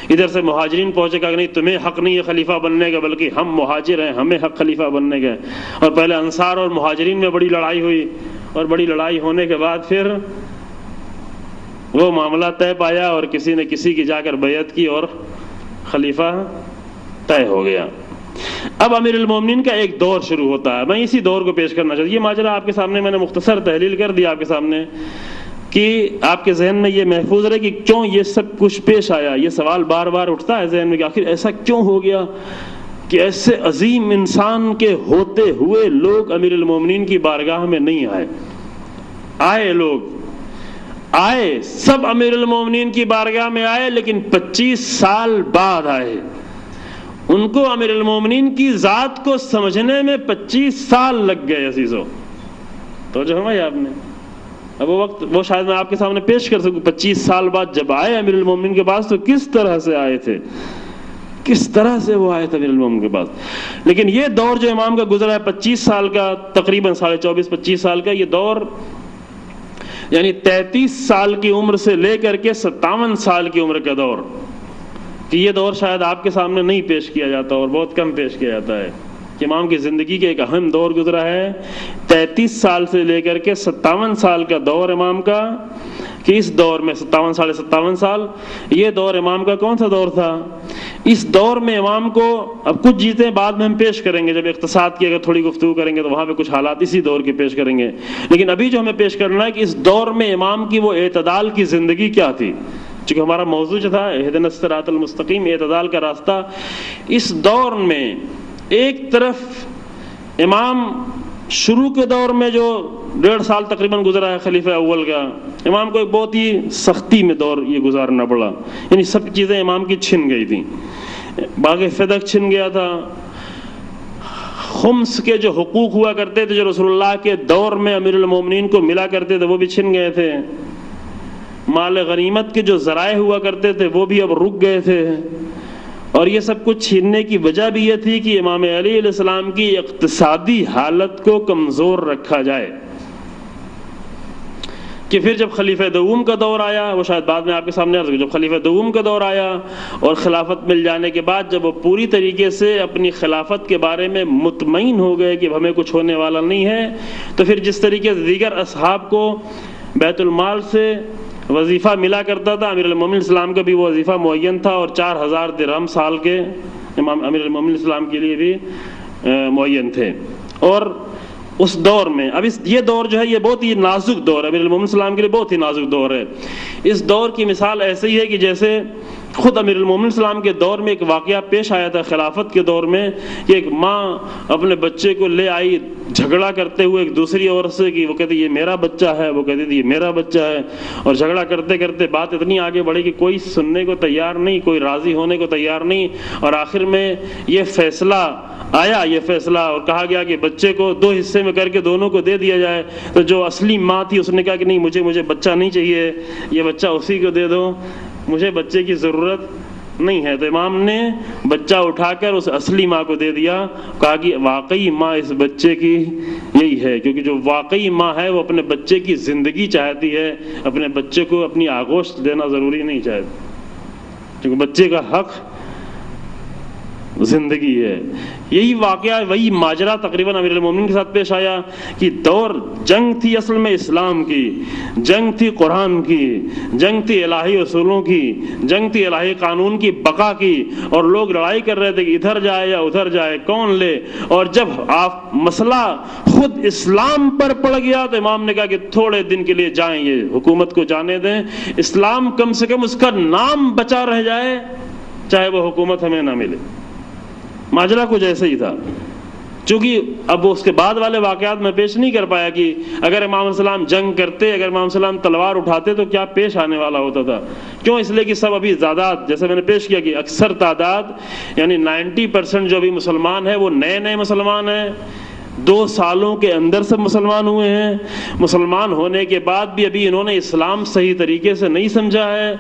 ادھر سے مہاجرین پہنچے کہ نہیں، تمہیں حق نہیں ہے خلیفہ بننے کا، بلکہ ہم مہاجر ہیں، ہمیں حق خلیفہ بننے کا. اور پہلے انصار اور مہاجرین میں بڑی لڑائی ہوئی، اور بڑی لڑائی ہونے کے بعد پھر وہ معاملہ طے پایا اور کسی نے کسی کی جا کر بیعت کی اور خلیفہ طے ہو گیا. اب امیر المومنین کا ایک دور شروع ہوتا ہے. میں اسی دور کو پیش کرنا چاہتا ہوں. یہ ماجرا آپ کے سامنے میں نے مختصر تحلیل کر دیا آپ کے سامنے کہ آپ کے ذہن میں یہ محفوظ رہے کہ کیوں یہ سب کچھ پیش آیا. یہ سوال بار بار اٹھتا ہے ذہن میں کہ آخر ایسا کیوں ہو گیا کہ ایسے عظیم انسان کے ہوتے ہوئے لوگ امیر المومنین کی بارگاہ میں نہیں آئے. آئے لوگ، آئے سب امیر المومنین کی بارگاہ میں آئے، لیکن 25 سال بعد آئے. ان کو امیر المومنین کی ذات کو سمجھنے میں 25 سال لگ گئے. عزیزو تو جو ہمیں آپ نے اب وہ وقت وہ شاید میں آپ کے سامنے پیش کر سکوں. 25 سال بعد جب آئے امیر المومنین کے پاس تو کس طرح سے آئے تھے، کس طرح سے وہ آئے تھے امیر المومنین کے پاس. لیکن یہ دور جو امام کا گزرا ہے 25 سال کا، تقریباً 24.5-25 سال کا، یہ دور یعنی 33 سال کی عمر سے لے کر کے 57 سال کی عمر کا دور، کہ یہ دور شاید آپ کے سامنے نہیں پیش کیا جاتا اور بہت کم پیش کیا جاتا ہے کہ امام کی زندگی کے ایک اہم دور گزرا ہے. 33 سال سے لے کر کے 57 سال کا دور امام کا، کہ اس دور میں 57 ساڑھے 57 سال، یہ دور امام کا کون سا دور تھا؟ اس دور میں امام کو، اب کچھ چیزیں بعد میں ہم پیش کریں گے، جب اقتصاد کی اگر تھوڑی گفتگو کریں گے تو وہاں پہ کچھ حالات اسی دور کے پیش کریں گے، لیکن ابھی جو ہمیں پیش کرنا ہے کہ اس دور میں امام کی وہ اعتدال کی زندگی کیا تھی، چونکہ ہمارا موضوع جو تھا اہدنا الصراط المستقیم، اعتدال کا راستہ۔ اس دور میں ایک طرف امام شروع کے دور میں جو 1.5 سال تقریباً گزرا ہے خلیفہ اول کا، امام کو ایک بہت ہی سختی میں دور یہ گزارنا پڑا، یعنی سب چیزیں امام کی چھن گئی تھیں، باغ فدق چھن گیا تھا، خمس کے جو حقوق ہوا کرتے تھے جو رسول اللہ کے دور میں امیر المومنین کو ملا کرتے تھے وہ بھی چھن گئے تھے، مال غنیمت کے جو ذرائع ہوا کرتے تھے وہ بھی اب رک گئے تھے، اور یہ سب کچھ چھیننے کی وجہ بھی یہ تھی کہ امام علی علیہ السلام کی اقتصادی حالت کو کمزور رکھا جائے، کہ پھر جب خلیفہ دوم کا دور آیا، وہ شاید بعد میں آپ کے سامنے عرض کروں، جب خلیفہ دوم کا دور آیا اور خلافت مل جانے کے بعد جب وہ پوری طریقے سے اپنی خلافت کے بارے میں مطمئن ہو گئے کہ ہمیں کچھ ہونے والا نہیں ہے، تو پھر جس طریقے سے دیگر اصحاب کو بیت المال سے وظیفہ ملا کرتا تھا، امیر المومنین اسلام کا بھی وہ وظیفہ معین تھا، اور 4000 درہم سال کے امام امیر المومنین اسلام کے لیے بھی معین تھے۔ اور اس دور میں اب یہ دور جو ہے یہ بہت ہی نازک دور ہے، امیر المومنین اسلام کے لیے بہت ہی نازک دور ہے۔ اس دور کی مثال ایسے ہی ہے کہ جیسے خود امیر المومنین اسلام کے دور میں ایک واقعہ پیش آیا تھا خلافت کے دور میں، کہ ایک ماں اپنے بچے کو لے آئی جھگڑا کرتے ہوئے ایک دوسری عورت سے، کہ وہ کہتی یہ میرا بچہ ہے، وہ کہتی تھی یہ میرا بچہ ہے، اور جھگڑا کرتے کرتے بات اتنی آگے بڑھی کہ کوئی سننے کو تیار نہیں، کوئی راضی ہونے کو تیار نہیں، اور آخر میں یہ فیصلہ آیا، یہ فیصلہ، اور کہا گیا کہ بچے کو 2 حصے میں کر کے دونوں کو دے دیا جائے۔ تو جو اصلی ماں تھی اس نے کہا کہ نہیں، مجھے بچہ نہیں چاہیے، یہ بچہ اسی کو دے دو، مجھے بچے کی ضرورت نہیں ہے۔ تو امام نے بچہ اٹھا کر اس اصلی ماں کو دے دیا، کہا کہ واقعی ماں اس بچے کی یہی ہے، کیونکہ جو واقعی ماں ہے وہ اپنے بچے کی زندگی چاہتی ہے، اپنے بچے کو اپنی آغوش دینا ضروری نہیں چاہتی، کیونکہ بچے کا حق زندگی ہے۔ یہی واقعہ، وہی ماجرا تقریباً امیر المومنین کے ساتھ پیش آیا کہ دور جنگ تھی اصل میں اسلام کی، جنگ تھی قرآن کی، جنگ تھی الہی اصولوں کی، جنگ تھی الہی قانون کی بقا کی، اور لوگ لڑائی کر رہے تھے کہ ادھر جائے یا ادھر جائے، کون لے، اور جب آپ مسئلہ خود اسلام پر پڑ گیا تو امام نے کہا کہ تھوڑے دن کے لیے جائیں، یہ حکومت کو جانے دیں، اسلام کم سے کم اس کا نام بچا رہ جائے، چاہے وہ حکومت ہمیں نہ ملے۔ ماجرا کچھ ایسے ہی تھا، چونکہ اب اس کے بعد والے واقعات میں پیش نہیں کر پایا کہ اگر امام علیہ السلام جنگ کرتے، اگر امام علیہ السلام تلوار اٹھاتے تو کیا پیش آنے والا ہوتا تھا۔ کیوں؟ اس لیے کہ سب ابھی زیادہ، جیسے میں نے پیش کیا کہ اکثر تعداد یعنی 90% جو ابھی مسلمان ہیں وہ نئے مسلمان ہیں، 2 سالوں کے اندر سب مسلمان ہوئے ہیں، مسلمان ہونے کے بعد بھی ابھی انہوں نے اسلام صحیح طریقے سے نہیں سمجھا ہے،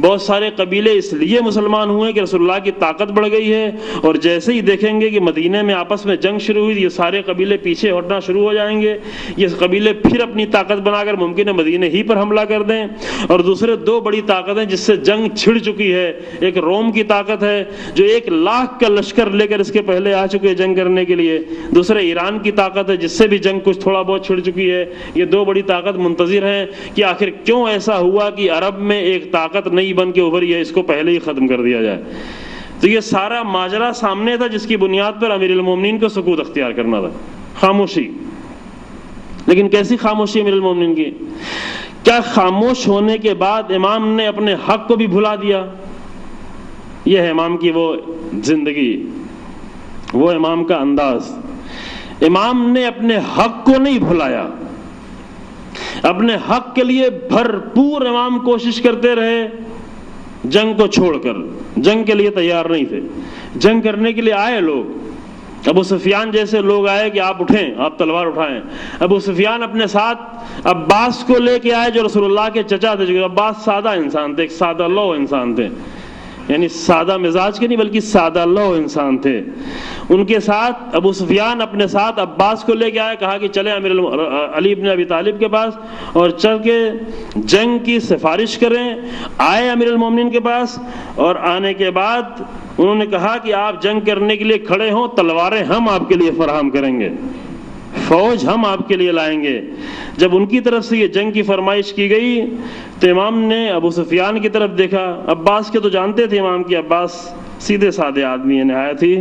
بہت سارے قبیلے اس لیے مسلمان ہوئے کہ رسول اللہ کی طاقت بڑھ گئی ہے، اور جیسے ہی دیکھیں گے کہ مدینے میں آپس میں جنگ شروع ہوئی، یہ سارے قبیلے پیچھے ہٹنا شروع ہو جائیں گے، یہ قبیلے پھر اپنی طاقت بنا کر ممکن ہے مدینے ہی پر حملہ کر دیں۔ اور دوسرے 2 بڑی طاقتیں جس سے جنگ چھڑ چکی ہے، ایک روم کی طاقت ہے جو 1 لاکھ کا لشکر لے کر اس کے پہلے آ چکے جنگ کرنے کے لیے، دوسرے ایران کی طاقت ہے جس سے بھی جنگ کچھ تھوڑا بہت چھڑ چکی ہے۔ یہ 2 بڑی طاقت منتظر ہیں کہ آخر کیوں ایسا ہوا کہ عرب میں ایک طاقت نئی بن کے ابھری ہے، اس کو پہلے ہی ختم کر دیا جائے۔ تو یہ سارا ماجرا سامنے تھا جس کی بنیاد پر امیر المومنین کو سکوت اختیار کرنا تھا، خاموشی۔ لیکن کیسی خاموشی امیر المومنین کی؟ کیا خاموش ہونے کے بعد امام نے اپنے حق کو بھی بھلا دیا؟ یہ ہے امام کی وہ زندگی، وہ امام کا انداز۔ امام نے اپنے حق کو نہیں بھلایا، اپنے حق کے لیے بھرپور امام کوشش کرتے رہے، جنگ کو چھوڑ کر، جنگ کے لیے تیار نہیں تھے۔ جنگ کرنے کے لیے آئے لوگ، ابو سفیان جیسے لوگ آئے کہ آپ اٹھیں، آپ تلوار اٹھائیں۔ ابو سفیان اپنے ساتھ عباس کو لے کے آئے جو رسول اللہ کے چچا تھے، جو عباس سادہ انسان تھے، ایک سادہ لو انسان تھے، یعنی سادہ مزاج کے نہیں بلکہ سادہ لو انسان تھے۔ ان کے ساتھ ابو سفیان اپنے ساتھ عباس کو لے کے آئے، کہا کہ چلیں علی ابن ابی طالب کے پاس اور چل کے جنگ کی سفارش کریں۔ آئے امیر المومنین کے پاس، اور آنے کے بعد انہوں نے کہا کہ آپ جنگ کرنے کے لیے کھڑے ہوں، تلواریں ہم آپ کے لیے فراہم کریں گے، فوج ہم آپ کے لیے لائیں گے۔ جب ان کی طرف سے یہ جنگ کی فرمائش کی گئی تو امام نے ابو سفیان کی طرف دیکھا۔ عباس کے تو جانتے تھے امام کی، عباس سیدھے سادے آدمی ہے، نہایت ہی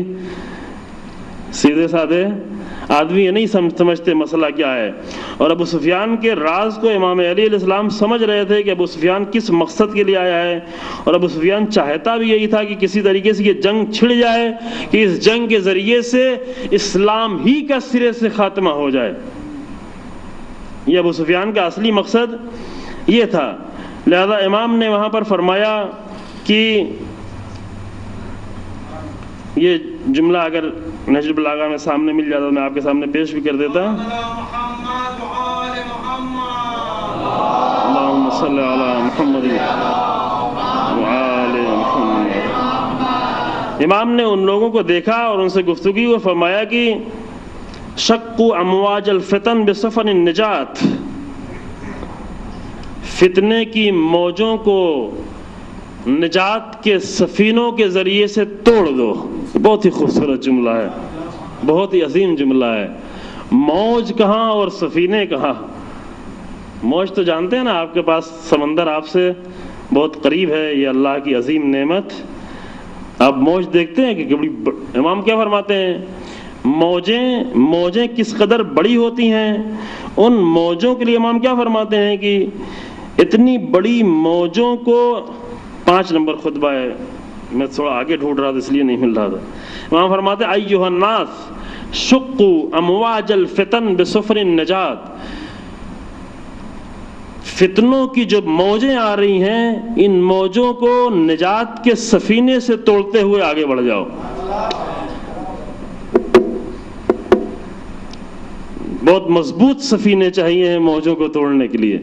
سیدھے سادے آدمی ہے، نہیں سمجھتے مسئلہ کیا ہے۔ اور ابو سفیان کے راز کو امام علی علیہ السلام سمجھ رہے تھے کہ ابو سفیان کس مقصد کے لیے آیا ہے، اور ابو سفیان چاہتا بھی یہی تھا کہ کسی طریقے سے یہ جنگ چھڑ جائے، کہ اس جنگ کے ذریعے سے اسلام ہی کا سرے سے خاتمہ ہو جائے۔ یہ ابو سفیان کا اصلی مقصد یہ تھا۔ لہذا امام نے وہاں پر فرمایا کہ یہ جملہ اگر نہج البلاغہ میں سامنے مل جاتا تو میں آپ کے سامنے پیش بھی کر دیتا۔ اللہم صلی علی محمد وآل محمد۔ امام نے ان لوگوں کو دیکھا اور ان سے گفتگو کو فرمایا کہ شقوا امواج الفتن بسفن النجات، فتنے کی موجوں کو نجات کے سفینوں کے ذریعے سے توڑ دو۔ بہت ہی خوبصورت جملہ ہے، بہت ہی عظیم جملہ ہے۔ موج کہاں اور سفینے کہاں؟ موج تو جانتے ہیں نا، آپ کے پاس سمندر آپ سے بہت قریب ہے، یہ اللہ کی عظیم نعمت۔ آپ موج دیکھتے ہیں کہ امام کیا فرماتے ہیں؟ موجیں کس قدر بڑی ہوتی ہیں۔ ان موجوں کے لیے امام کیا فرماتے ہیں کہ اتنی بڑی موجوں کو 5 نمبر خطبہ ہے، میں تھوڑا آگے ڈھونڈ رہا تھا اس لیے نہیں مل رہا تھا۔ امام فرماتے ہیں ایھا الناس شقوا امواج الفتن بسفن النجات، فتنوں کی جو موجیں آ رہی ہیں ان موجوں کو نجات کے سفینے سے توڑتے ہوئے آگے بڑھ جاؤ۔ بہت مضبوط سفینے چاہیے ہیں موجوں کو توڑنے کے لیے،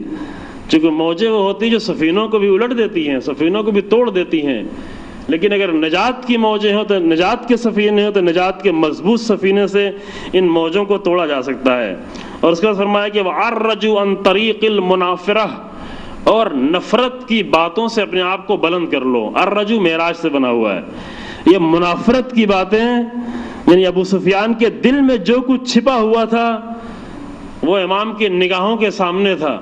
چونکہ موجیں وہ ہوتی ہیں جو سفینوں کو بھی الٹ دیتی ہیں، سفینوں کو بھی توڑ دیتی ہیں۔ لیکن اگر نجات کی موجیں ہوں تو نجات کے سفینے ہوں تو نجات کے مضبوط سفینے سے ان موجوں کو توڑا جا سکتا ہے۔ اور اس کے بعد فرمایا کہ وَعَرَّجُوا عَن طَرِيقِ الْمُنَافِرَةِ، اور نفرت کی باتوں سے اپنے آپ کو بلند کر لو۔ الرجو معراج سے بنا ہوا ہے۔ یہ منافرت کی باتیں، یعنی ابو سفیان کے دل میں جو کچھ چھپا ہوا تھا وہ امام کی نگاہوں کے سامنے تھا۔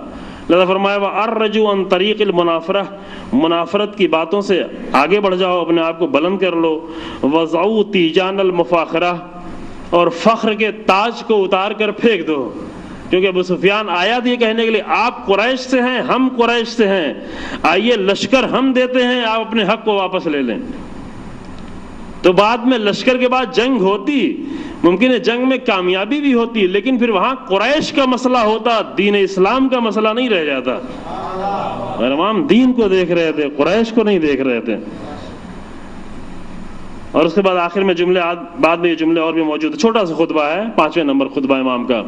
لذا فرمایا وَأَرَّجُوا عَن طَرِيقِ الْمُنَافِرَةِ، منافرت کی باتوں سے آگے بڑھ جاؤ، اپنے آپ کو بلند کر لو۔ وَضَعُوا تِیجَانَ الْمُفَاخِرَةِ، اور فخر کے تاج کو اتار کر پھینک دو، کیونکہ ابو سفیان آیا تھا یہ کہنے کے لیے آپ قریش سے ہیں، ہم قریش سے ہیں، آئیے لشکر ہم دیتے ہیں، آپ اپنے حق کو واپس لے لیں۔ تو بعد میں لشکر کے بعد جنگ ہوتی، ممکن ہے جنگ میں کامیابی بھی ہوتی، لیکن پھر وہاں قریش کا مسئلہ ہوتا، دین اسلام کا مسئلہ نہیں رہ جاتا۔ اور امام دین کو دیکھ رہے تھے، قریش کو نہیں دیکھ رہے تھے۔ اور اس کے بعد آخر میں جملے، بعد میں یہ جملے اور بھی موجود ہیں، چھوٹا سا خطبہ ہے، 5ویں نمبر خطبہ امام کا۔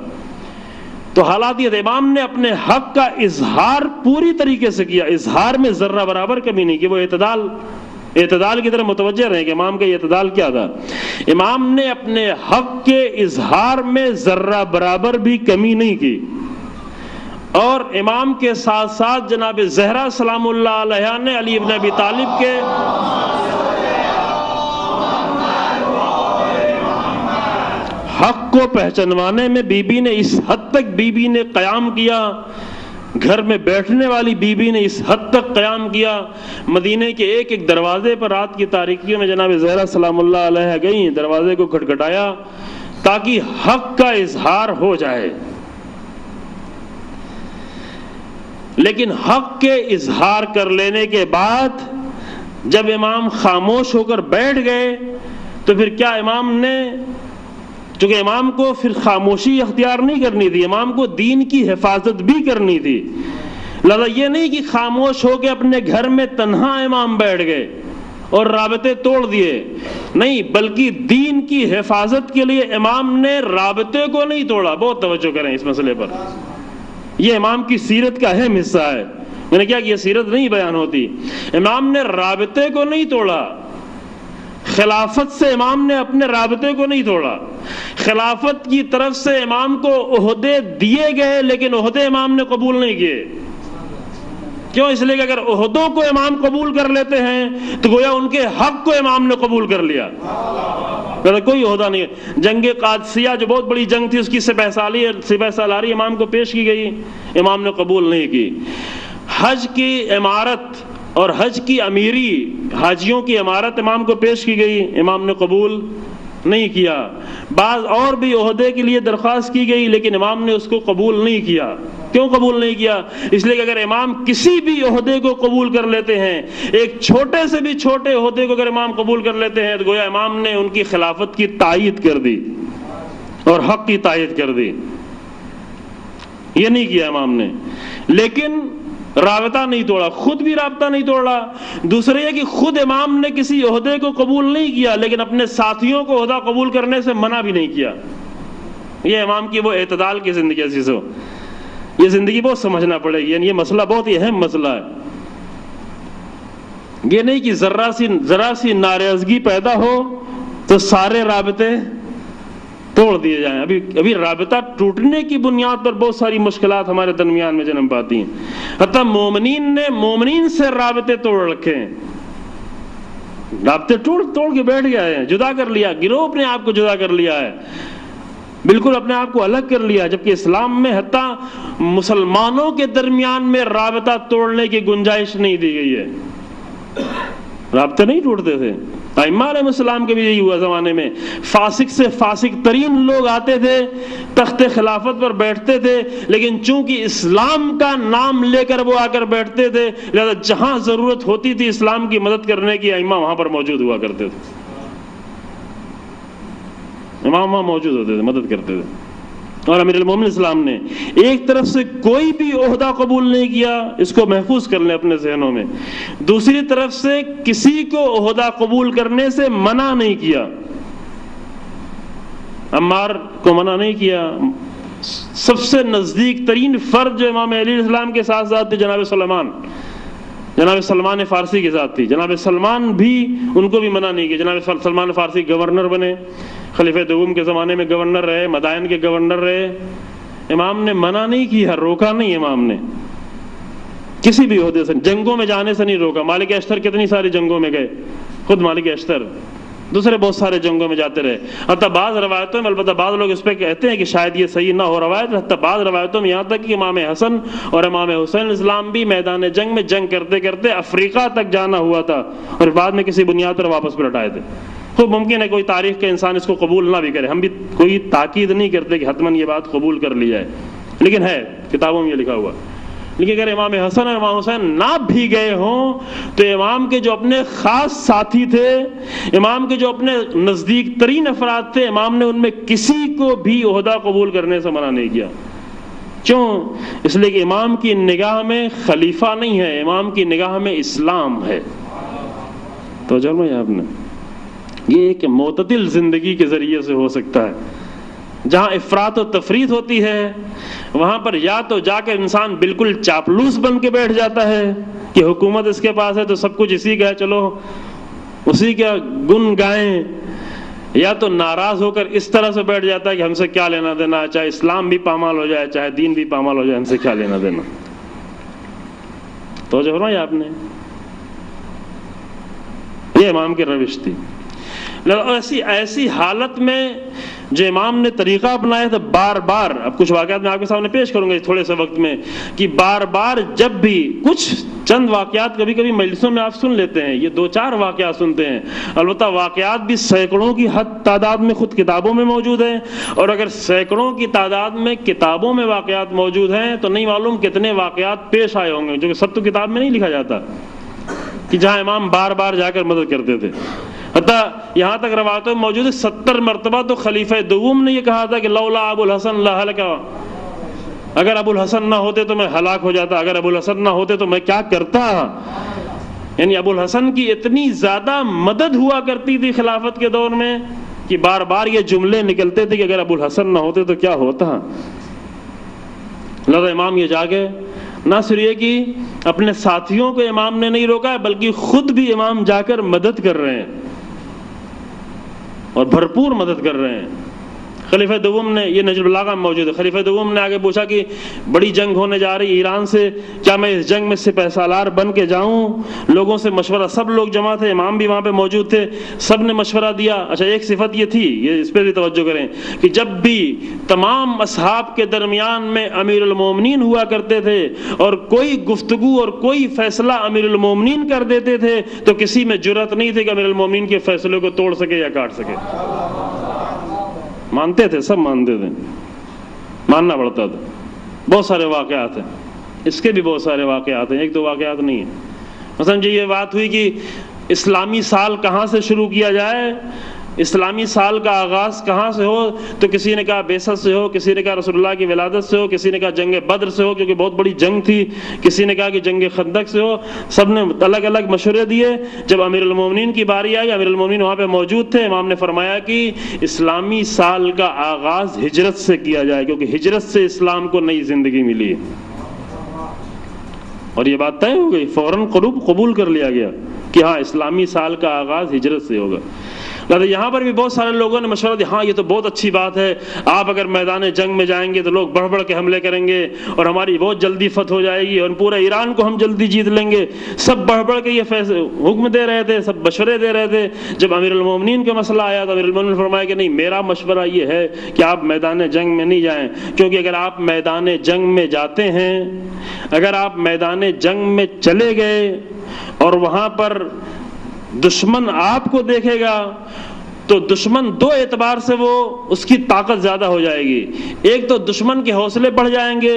تو حالات یہ تھے، امام نے اپنے حق کا اظہار پوری طریقے سے کیا، اظہار میں ذرہ برابر کمی نہیں کی۔ وہ اعتدال کی طرف متوجہ رہے کہ امام کا اعتدال کیا تھا۔ امام نے اپنے حق کے اظہار میں ذرہ برابر بھی کمی نہیں کی، اور امام کے ساتھ ساتھ جناب زہرا سلام اللہ علیہا نے علی ابن ابی طالب کے حق کو پہچانوانے میں بی بی نے اس حد تک قیام کیا، گھر میں بیٹھنے والی بی بی نے اس حد تک قیام کیا، مدینے کے ایک ایک دروازے پر رات کی تاریکیوں میں جناب زہرا سلام اللہ علیہ گئیں، دروازے کو کھٹکھٹایا تاکہ حق کا اظہار ہو جائے۔ لیکن حق کے اظہار کر لینے کے بعد جب امام خاموش ہو کر بیٹھ گئے تو پھر کیا امام نے، چونکہ امام کو پھر خاموشی اختیار نہیں کرنی تھی، امام کو دین کی حفاظت بھی کرنی تھی۔ لہذا یہ نہیں کہ خاموش ہو کے اپنے گھر میں تنہا امام بیٹھ گئے اور رابطے توڑ دیے، نہیں، بلکہ دین کی حفاظت کے لیے امام نے رابطے کو نہیں توڑا۔ بہت توجہ کریں اس مسئلے پر، یہ امام کی سیرت کا اہم حصہ ہے۔ میں نے کیا کہ یہ سیرت نہیں بیان ہوتی، امام نے رابطے کو نہیں توڑا، خلافت سے امام نے اپنے رابطے کو نہیں توڑا۔ خلافت کی طرف سے امام کو عہدے دیے گئے لیکن عہدے امام نے قبول نہیں کیے۔ کیوں؟ اس لیے کہ اگر عہدوں کو امام قبول کر لیتے ہیں تو گویا ان کے حق کو امام نے قبول کر لیا، کوئی عہدہ نہیں ہے۔ جنگ قادسیہ جو بہت بڑی جنگ تھی، اس کی سپہ سالاری امام کو پیش کی گئی، امام نے قبول نہیں کی۔ حج کی امارت اور حج کی امیری، حاجیوں کی امارت امام کو پیش کی گئی، امام نے قبول نہیں کیا۔ بعض اور بھی عہدے کے لیے درخواست کی گئی لیکن امام نے اس کو قبول نہیں کیا۔ کیوں قبول نہیں کیا؟ اس لیے کہ اگر امام کسی بھی عہدے کو قبول کر لیتے ہیں، ایک چھوٹے سے بھی چھوٹے عہدے کو اگر امام قبول کر لیتے ہیں تو گویا امام نے ان کی خلافت کی تائید کر دی اور حق کی تائید کر دی۔ یہ نہیں کیا امام نے، لیکن رابطہ نہیں توڑا، خود بھی رابطہ نہیں توڑا۔ دوسرے یہ کہ خود امام نے کسی عہدے کو قبول نہیں کیا لیکن اپنے ساتھیوں کو عہدہ قبول کرنے سے منع بھی نہیں کیا۔ یہ امام کی وہ اعتدال کی زندگی ہے عزیزو، یہ زندگی بہت سمجھنا پڑے گی، یعنی یہ مسئلہ بہت ہی اہم مسئلہ ہے۔ یہ نہیں کہ ذرا سی ناراضگی پیدا ہو تو سارے رابطے توڑ دیے جائیں۔ ابھی رابطہ ٹوٹنے کی بنیاد پر بہت ساری مشکلات ہمارے درمیان میں جنم پاتی ہیں۔ حتیٰ مومنین نے مومنین سے رابطے توڑ رکھے ہیں، رابطے توڑ کے بیٹھ گئے ہیں، جدا کر لیا، گروہ اپنے آپ کو جدا کر لیا ہے، بالکل اپنے آپ کو الگ کر لیا، جبکہ اسلام میں حتیٰ مسلمانوں کے درمیان میں رابطہ توڑنے کی گنجائش نہیں دی گئی ہے۔ رابطے نہیں ٹوٹتے تھے، ائمہ علیہ السلام کے بھی یہی ہوا زمانے میں، فاسق سے فاسق ترین لوگ آتے تھے، تخت خلافت پر بیٹھتے تھے، لیکن چونکہ اسلام کا نام لے کر وہ آ کر بیٹھتے تھے، لہذا جہاں ضرورت ہوتی تھی اسلام کی مدد کرنے کی، ائمہ وہاں پر موجود ہوا کرتے تھے، امام وہاں موجود ہوتے تھے، مدد کرتے تھے۔ اور امیر المومنین اسلام نے ایک طرف سے کوئی بھی عہدہ قبول نہیں کیا، اس کو محفوظ کر لیں اپنے ذہنوں میں، دوسری طرف سے کسی کو عہدہ قبول کرنے سے منع نہیں کیا۔ عمار کو منع نہیں کیا، سب سے نزدیک ترین فرد جو امام علیہ السلام کے ساتھ تھے جناب سلمان فارسی کے ساتھ تھی، جناب سلمان بھی ان کو بھی منع نہیں کیا۔ جناب سلمان فارسی گورنر بنے، خلیفہ دوم کے زمانے میں گورنر رہے، مدائن کے گورنر رہے، امام نے منع نہیں کیا، روکا نہیں امام نے کسی بھی عہدے سے، جنگوں میں جانے سے نہیں روکا۔ مالک اشتر کتنی ساری جنگوں میں گئے، خود مالک اشتر، دوسرے بہت سارے جنگوں میں جاتے رہے۔ حتیٰ بعض روایتوں میں، البتہ بعض لوگ اس پہ کہتے ہیں کہ شاید یہ صحیح نہ ہو روایت، حتیٰ بعض روایتوں میں یہاں تک کہ امام حسن اور امام حسین اسلام بھی میدان جنگ میں جنگ کرتے کرتے افریقہ تک جانا ہوا تھا اور بعد میں کسی بنیاد پر واپس پلٹ آئے تھے۔ خوب ممکن ہے کوئی تاریخ کا انسان اس کو قبول نہ بھی کرے، ہم بھی کوئی تاکید نہیں کرتے کہ حتماً یہ بات قبول کر لی جائے، لیکن ہے کتابوں میں یہ لکھا ہوا۔ لیکن اگر امام حسن اور امام حسین نہ بھی گئے ہوں تو امام کے جو اپنے خاص ساتھی تھے، امام کے جو اپنے نزدیک ترین افراد تھے، امام نے ان میں کسی کو بھی عہدہ قبول کرنے سے منع نہیں کیا۔ کیوں؟ اس لیے کہ امام کی نگاہ میں خلیفہ نہیں ہے، امام کی نگاہ میں اسلام ہے۔ تو چلو یہ آپ نے یہ ایک معتدل زندگی کے ذریعے سے ہو سکتا ہے۔ جہاں افراط و تفریط ہوتی ہے وہاں پر یا تو جا کے انسان بالکل چاپلوس بن کے بیٹھ جاتا ہے کہ حکومت اس کے پاس ہے تو سب کچھ اسی کا ہے، چلو اسی کا گن گائیں، یا تو ناراض ہو کر اس طرح سے بیٹھ جاتا ہے کہ ہم سے کیا لینا دینا، چاہے اسلام بھی پامال ہو جائے چاہے دین بھی پامال ہو جائے، ہم سے کیا لینا دینا۔ تو جو فرمایا آپ نے، یہ امام کی روش تھی۔ ایسی حالت میں جو امام نے طریقہ اپنایا تھا، بار بار، اب کچھ واقعات میں آپ کے سامنے پیش کروں گا تھوڑے سے وقت میں، کہ بار بار جب بھی کچھ چند واقعات کبھی کبھی مجلسوں میں آپ سن لیتے ہیں، یہ 2-4 واقعات سنتے ہیں، البتہ واقعات بھی سینکڑوں کی تعداد میں خود کتابوں میں موجود ہیں، اور اگر سینکڑوں کی تعداد میں کتابوں میں واقعات موجود ہیں تو نہیں معلوم کتنے واقعات پیش آئے ہوں گے، جو کہ سب تو کتاب میں نہیں لکھا جاتا، کہ جہاں امام بار بار جا کر مدد کرتے تھے۔ حتیٰ یہاں تک روایتوں میں موجود ہے 70 مرتبہ تو خلیفہ دوم نے یہ کہا تھا کہ لولا ابو الحسن لہلکا، اگر ابو الحسن نہ ہوتے تو میں ہلاک ہو جاتا، اگر ابو الحسن نہ ہوتے تو میں کیا کرتا۔ یعنی ابو الحسن کی اتنی زیادہ مدد ہوا کرتی تھی خلافت کے دور میں کہ بار بار یہ جملے نکلتے تھے کہ اگر ابو الحسن نہ ہوتے تو کیا ہوتا۔ لہذا امام یہ جاگے، نہ صرف یہ کہ اپنے ساتھیوں کو امام نے نہیں روکا بلکہ خود بھی امام جا کر مدد کر رہے ہیں اور بھرپور مدد کر رہے ہیں۔ خلیفہ دوم نے، یہ نجم البلاغہ میں موجود ہے، خلیفہ دوم نے آگے پوچھا کہ بڑی جنگ ہونے جا رہی ایران سے، کیا میں اس جنگ میں سپہ سالار بن کے جاؤں؟ لوگوں سے مشورہ، سب لوگ جمع تھے، امام بھی وہاں پہ موجود تھے، سب نے مشورہ دیا۔ اچھا ایک صفت یہ تھی، یہ اس پہ بھی توجہ کریں کہ جب بھی تمام اصحاب کے درمیان میں امیر المومنین ہوا کرتے تھے اور کوئی گفتگو اور کوئی فیصلہ امیر المومنین کر دیتے تھے تو کسی میں جرأت نہیں تھی کہ امیر المومنین کے فیصلے کو توڑ سکے یا کاٹ سکے۔ مانتے تھے، سب مانتے تھے، ماننا پڑتا تھا۔ بہت سارے واقعات ہیں، اس کے بھی بہت سارے واقعات ہیں، ایک دو واقعات نہیں ہیں۔ مثلا جی یہ بات ہوئی کہ اسلامی سال کہاں سے شروع کیا جائے، اسلامی سال کا آغاز کہاں سے ہو، تو کسی نے کہا بعثت سے ہو، کسی نے کہا رسول اللہ کی ولادت سے ہو، کسی نے کہا جنگ بدر سے ہو کیونکہ بہت بڑی جنگ تھی، کسی نے کہا کہ جنگ خندق سے ہو۔ سب نے الگ الگ مشورے دیے۔ جب امیر المومنین کی باری آئی، امیر المومنین وہاں پہ موجود تھے، امام نے فرمایا کہ اسلامی سال کا آغاز ہجرت سے کیا جائے کیونکہ ہجرت سے اسلام کو نئی زندگی ملی ہے۔ اور یہ بات طے ہو گئی، فوراً قبول کر لیا گیا کہ ہاں اسلامی سال کا آغاز ہجرت سے ہوگا۔ لہٰذا یہاں پر بھی بہت سارے لوگوں نے مشورہ دیا، ہاں یہ تو بہت اچھی بات ہے، آپ اگر میدان جنگ میں جائیں گے تو لوگ بڑھ بڑھ کے حملے کریں گے اور ہماری بہت جلدی فتح ہو جائے گی اور پورے ایران کو ہم جلدی جیت لیں گے۔ سب بڑھ بڑھ کے یہ حکم دے رہے تھے، سب مشورے دے رہے تھے۔ جب امیر المومنین کا مسئلہ آیا تو امیر المومنین نے فرمایا کہ نہیں، میرا مشورہ یہ ہے کہ آپ میدان جنگ میں نہیں جائیں، کیونکہ اگر آپ میدان جنگ میں جاتے ہیں، اگر آپ میدان جنگ میں چلے گئے اور وہاں پر دشمن آپ کو دیکھے گا تو دشمن دو اعتبار سے وہ اس کی طاقت زیادہ ہو جائے گی۔ ایک تو دشمن کے حوصلے بڑھ جائیں گے،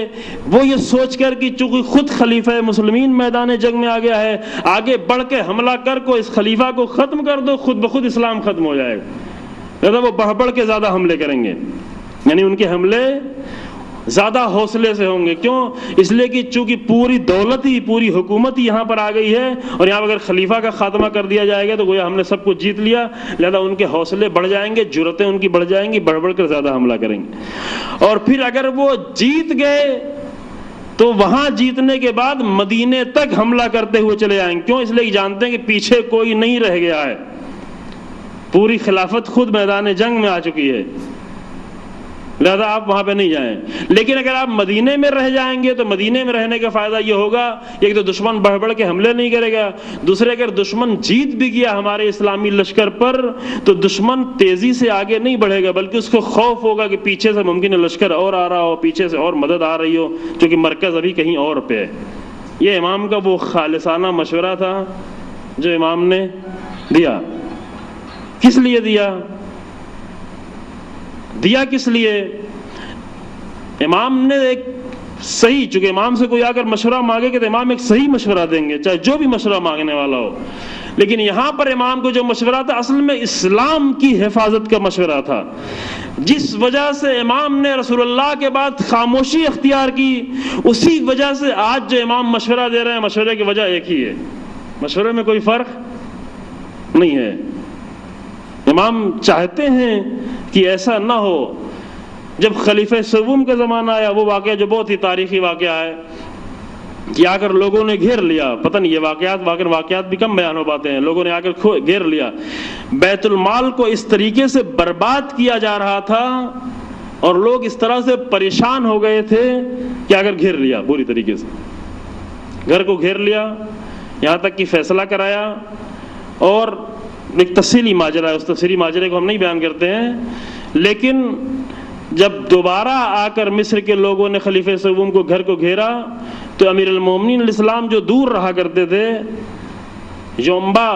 وہ یہ سوچ کر کہ چونکہ خود خلیفہ مسلمین میدان جنگ میں آ گیا ہے، آگے بڑھ کے حملہ کر کو اس خلیفہ کو ختم کر دو، خود بخود اسلام ختم ہو جائے گا۔ لہذا وہ بڑھ بڑھ کے زیادہ حملے کریں گے، یعنی ان کے حملے زیادہ حوصلے سے ہوں گے۔ کیوں؟ اس لیے کہ چونکہ پوری دولت ہی، پوری حکومت ہی یہاں پر آ گئی ہے اور یہاں اگر خلیفہ کا خاتمہ کر دیا جائے گا تو گویا ہم نے سب کچھ جیت لیا۔ لہذا ان کے حوصلے بڑھ جائیں گے، جرأتیں ان کی بڑھ جائیں گی، بڑھ بڑھ کر زیادہ حملہ کریں گے۔ اور پھر اگر وہ جیت گئے تو وہاں جیتنے کے بعد مدینے تک حملہ کرتے ہوئے چلے جائیں گے۔ کیوں؟ اس لیے کہ جانتے ہیں کہ پیچھے کوئی نہیں رہ گیا ہے، پوری خلافت خود میدان جنگ میں آ چکی ہے، لہذا آپ وہاں پہ نہیں جائیں۔ لیکن اگر آپ مدینے میں رہ جائیں گے تو مدینے میں رہنے کا فائدہ یہ ہوگا، ایک تو دشمن بڑھ بڑھ کے حملے نہیں کرے گا، دوسرے اگر دشمن جیت بھی گیا ہمارے اسلامی لشکر پر تو دشمن تیزی سے آگے نہیں بڑھے گا، بلکہ اس کو خوف ہوگا کہ پیچھے سے ممکن ہے لشکر اور آ رہا ہو، پیچھے سے اور مدد آ رہی ہو، کیونکہ مرکز ابھی کہیں اور پہ ہے۔ یہ امام کا وہ خالصانہ مشورہ تھا جو امام نے دیا۔ کس لیے دیا کس لیے؟ امام نے ایک صحیح، چونکہ امام سے کوئی آ کر مشورہ مانگے کہ تو امام ایک صحیح مشورہ دیں گے، چاہے جو بھی مشورہ مانگنے والا ہو۔ لیکن یہاں پر امام کو جو مشورہ تھا اصل میں اسلام کی حفاظت کا مشورہ تھا، جس وجہ سے امام نے رسول اللہ کے بعد خاموشی اختیار کی، اسی وجہ سے آج جو امام مشورہ دے رہے ہیں، مشورے کی وجہ ایک ہی ہے، مشورے میں کوئی فرق نہیں ہے۔ امام چاہتے ہیں کہ ایسا نہ ہو۔ جب خلیفہ سوم کا زمانہ آیا، وہ واقعہ جو بہت ہی تاریخی واقعہ ہے کہ آ کر لوگوں نے گھیر لیا، پتہ نہیں یہ واقعات بھی کم بیان ہو پاتے ہیں، لوگوں نے آ کر گھیر لیا، بیت المال کو اس طریقے سے برباد کیا جا رہا تھا اور لوگ اس طرح سے پریشان ہو گئے تھے کہ آ کر گھیر لیا، پوری طریقے سے گھر کو گھیر لیا، یہاں تک کہ فیصلہ کرایا۔ اور ایک تفصیلی ماجرا ہے، اس تفصیلی ماجرے کو ہم نہیں بیان کرتے ہیں، لیکن جب دوبارہ آ کر مصر کے لوگوں نے خلیفہ سوم کو گھر کو گھیرا تو امیر المومنین علیہ السلام جو دور رہا کرتے تھے، یومبا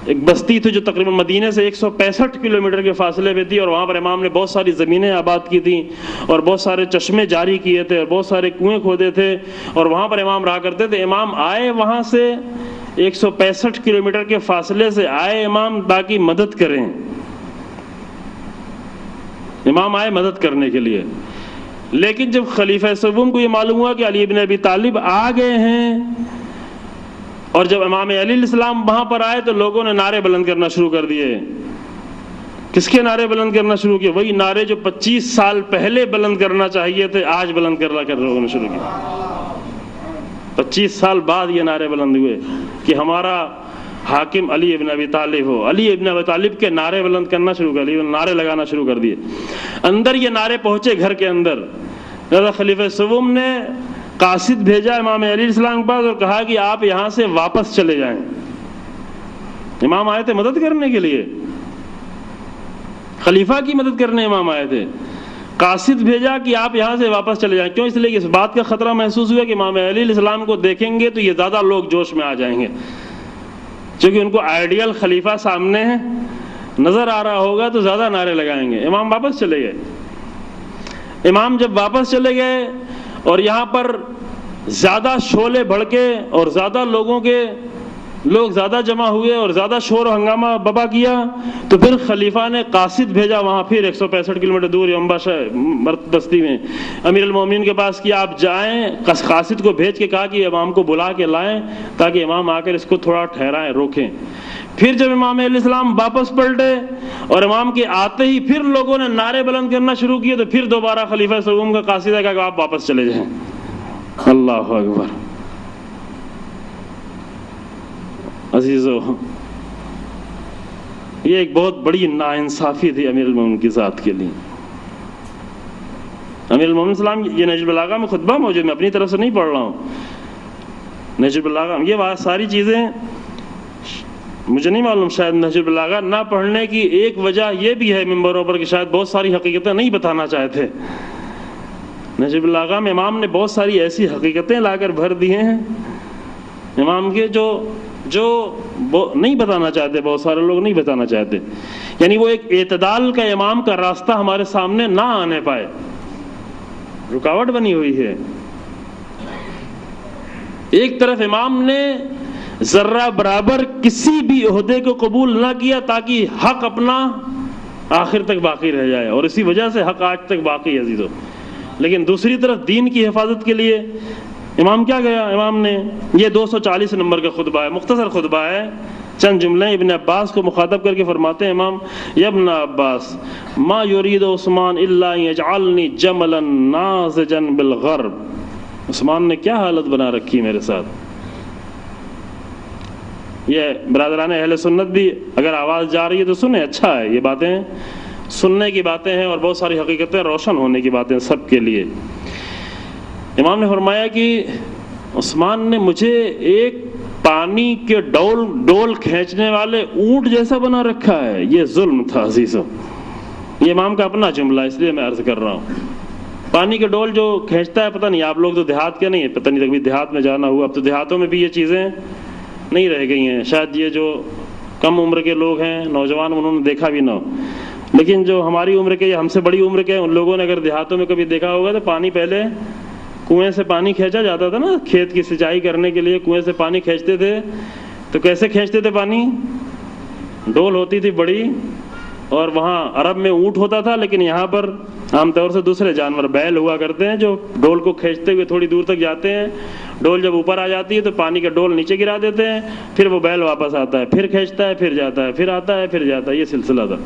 ایک بستی تھی جو تقریباً مدینے سے 165 کلومیٹر کے فاصلے پہ تھی، اور وہاں پر امام نے بہت ساری زمینیں آباد کی تھیں اور بہت سارے چشمے جاری کیے تھے اور بہت سارے کنویں کھودے تھے، اور وہاں پر امام رہا کرتے تھے۔ امام آئے وہاں سے 165 کلومیٹر کے فاصلے سے آئے امام تاکہ مدد کریں، امام آئے مدد کرنے کے لیے۔ لیکن جب خلیفہ سوم کو یہ معلوم ہوا کہ علی بن ابی طالب آ گئے ہیں، اور جب امام علی علیہ السلام وہاں پر آئے تو لوگوں نے نعرے بلند کرنا شروع کر دیے۔ کس کے نعرے بلند کرنا شروع کیے؟ وہی نعرے جو 25 سال پہلے بلند کرنا چاہیے تھے، آج بلند کر لوگوں نے شروع کیا۔ 25 سال بعد یہ نعرے بلند ہوئے کہ ہمارا حاکم علی ابن ابی طالب ہو، علی ابن ابی طالب کے نعرے بلند کرنا شروع کر دیے، نعرے لگانا شروع کر دیے. اندر یہ نعرے پہنچے گھر کے اندر. لہذا خلیفہ سوم نے قاصد بھیجا امام علیہ السلام کے پاس اور کہا کہ آپ یہاں سے واپس چلے جائیں. امام آئے تھے مدد کرنے کے لیے، خلیفہ کی مدد کرنے امام آئے تھے. قاصد بھیجا کہ آپ یہاں سے واپس چلے جائیں. کیوں؟ اس لیے کہ اس بات کا خطرہ محسوس ہوا کہ امام علیہ السلام کو دیکھیں گے تو یہ زیادہ لوگ جوش میں آ جائیں گے، چونکہ ان کو آئیڈیل خلیفہ سامنے ہے، نظر آ رہا ہوگا تو زیادہ نعرے لگائیں گے. امام واپس چلے گئے. امام جب واپس چلے گئے اور یہاں پر زیادہ شعلے بھڑکے اور زیادہ لوگ زیادہ جمع ہوئے اور زیادہ شور و ہنگامہ ببا کیا، تو پھر خلیفہ نے قاصد بھیجا وہاں پھر 165 کلومیٹر دور یمبا بستی میں امیر المومنین کے پاس کہ آپ جائیں. قاصد کو بھیج کے کہا کہ امام کو بلا کے لائیں تاکہ امام آ کر اس کو تھوڑا ٹھہرائیں، روکیں. پھر جب امام علیہ السلام واپس پلٹے اور امام کے آتے ہی پھر لوگوں نے نعرے بلند کرنا شروع کیے تو پھر دوبارہ خلیفہ سوم کا قاصد ہے کہ آپ واپس چلے جائیں. اللہ اکبر. عزیزو، یہ ایک بہت بڑی ناانصافی تھی امیر المومنین کی ذات کے لیے. امیر المومنین السلام، یہ نہج البلاغہ میں خطبہ موجود، میں اپنی طرف سے نہیں پڑھ رہا ہوں، نہج البلاغہ میں یہ ساری چیزیں مجھے نہیں معلوم. شاید نہج البلاغہ نہ پڑھنے کی ایک وجہ یہ بھی ہے ممبروں پر کہ شاید بہت ساری حقیقتیں نہیں بتانا چاہتے. نہج البلاغہ میں امام نے بہت ساری ایسی حقیقتیں لا کر بھر دی ہیں امام کے جو نہیں بتانا چاہتے، بہت سارے لوگ نہیں بتانا چاہتے. یعنی وہ ایک اعتدال کا امام کا راستہ ہمارے سامنے نہ آنے پائے، رکاوٹ بنی ہوئی ہے. ایک طرف امام نے ذرہ برابر کسی بھی عہدے کو قبول نہ کیا تاکہ حق اپنا آخر تک باقی رہ جائے، اور اسی وجہ سے حق آج تک باقی ہے عزیزو. لیکن دوسری طرف دین کی حفاظت کے لیے امام کیا گیا؟ امام نے یہ 240 نمبر کا خطبہ ہے، مختصر خطبہ ہے، چند جملے ابن عباس کو مخاطب کر کے فرماتے ہیں امام: یا ابن عباس، ما یرید عثمان الا یجعلنی جملا نازجا بالغرب. عثمان نے کیا حالت بنا رکھی میرے ساتھ. یہ برادران اہل سنت بھی اگر آواز جا رہی ہے تو سنیں، اچھا ہے، یہ باتیں سننے کی باتیں ہیں اور بہت ساری حقیقتیں روشن ہونے کی باتیں سب کے لیے. امام نے فرمایا کہ عثمان نے مجھے ایک پانی کے ڈول کھینچنے والے اونٹ جیسا بنا رکھا ہے. یہ ظلم تھا عزیزو. یہ امام کا اپنا جملہ، اس لیے میں عرض کر رہا ہوں. پانی کے ڈول جو کھینچتا ہے، پتہ نہیں آپ لوگ تو دیہات کے نہیں ہے، پتہ نہیں کبھی دیہات میں جانا ہوا. اب تو دیہاتوں میں بھی یہ چیزیں نہیں رہ گئی ہیں، شاید یہ جو کم عمر کے لوگ ہیں، نوجوان، انہوں نے دیکھا بھی نہ ہو. لیکن جو ہماری عمر کے یا ہم سے بڑی عمر کے ان لوگوں نے اگر دیہاتوں میں کبھی دیکھا ہوگا تو پانی پہلے کنویں سے پانی کھینچا جاتا تھا نا، کھیت کی سینچائی کرنے کے لیے کنویں سے پانی کھینچتے تھے. تو کیسے کھینچتے تھے پانی؟ ڈول ہوتی تھی بڑی، اور وہاں عرب میں اونٹ ہوتا تھا، لیکن یہاں پر عام طور سے دوسرے جانور بیل ہوا کرتے ہیں جو ڈول کو کھینچتے ہوئے تھوڑی دور تک جاتے ہیں. ڈول جب اوپر آ جاتی ہے تو پانی کا ڈول نیچے گرا دیتے ہیں، پھر وہ بیل واپس آتا ہے، پھر کھینچتا ہے، پھر جاتا ہے، پھر آتا ہے، پھر جاتا ہے. یہ سلسلہ تھا،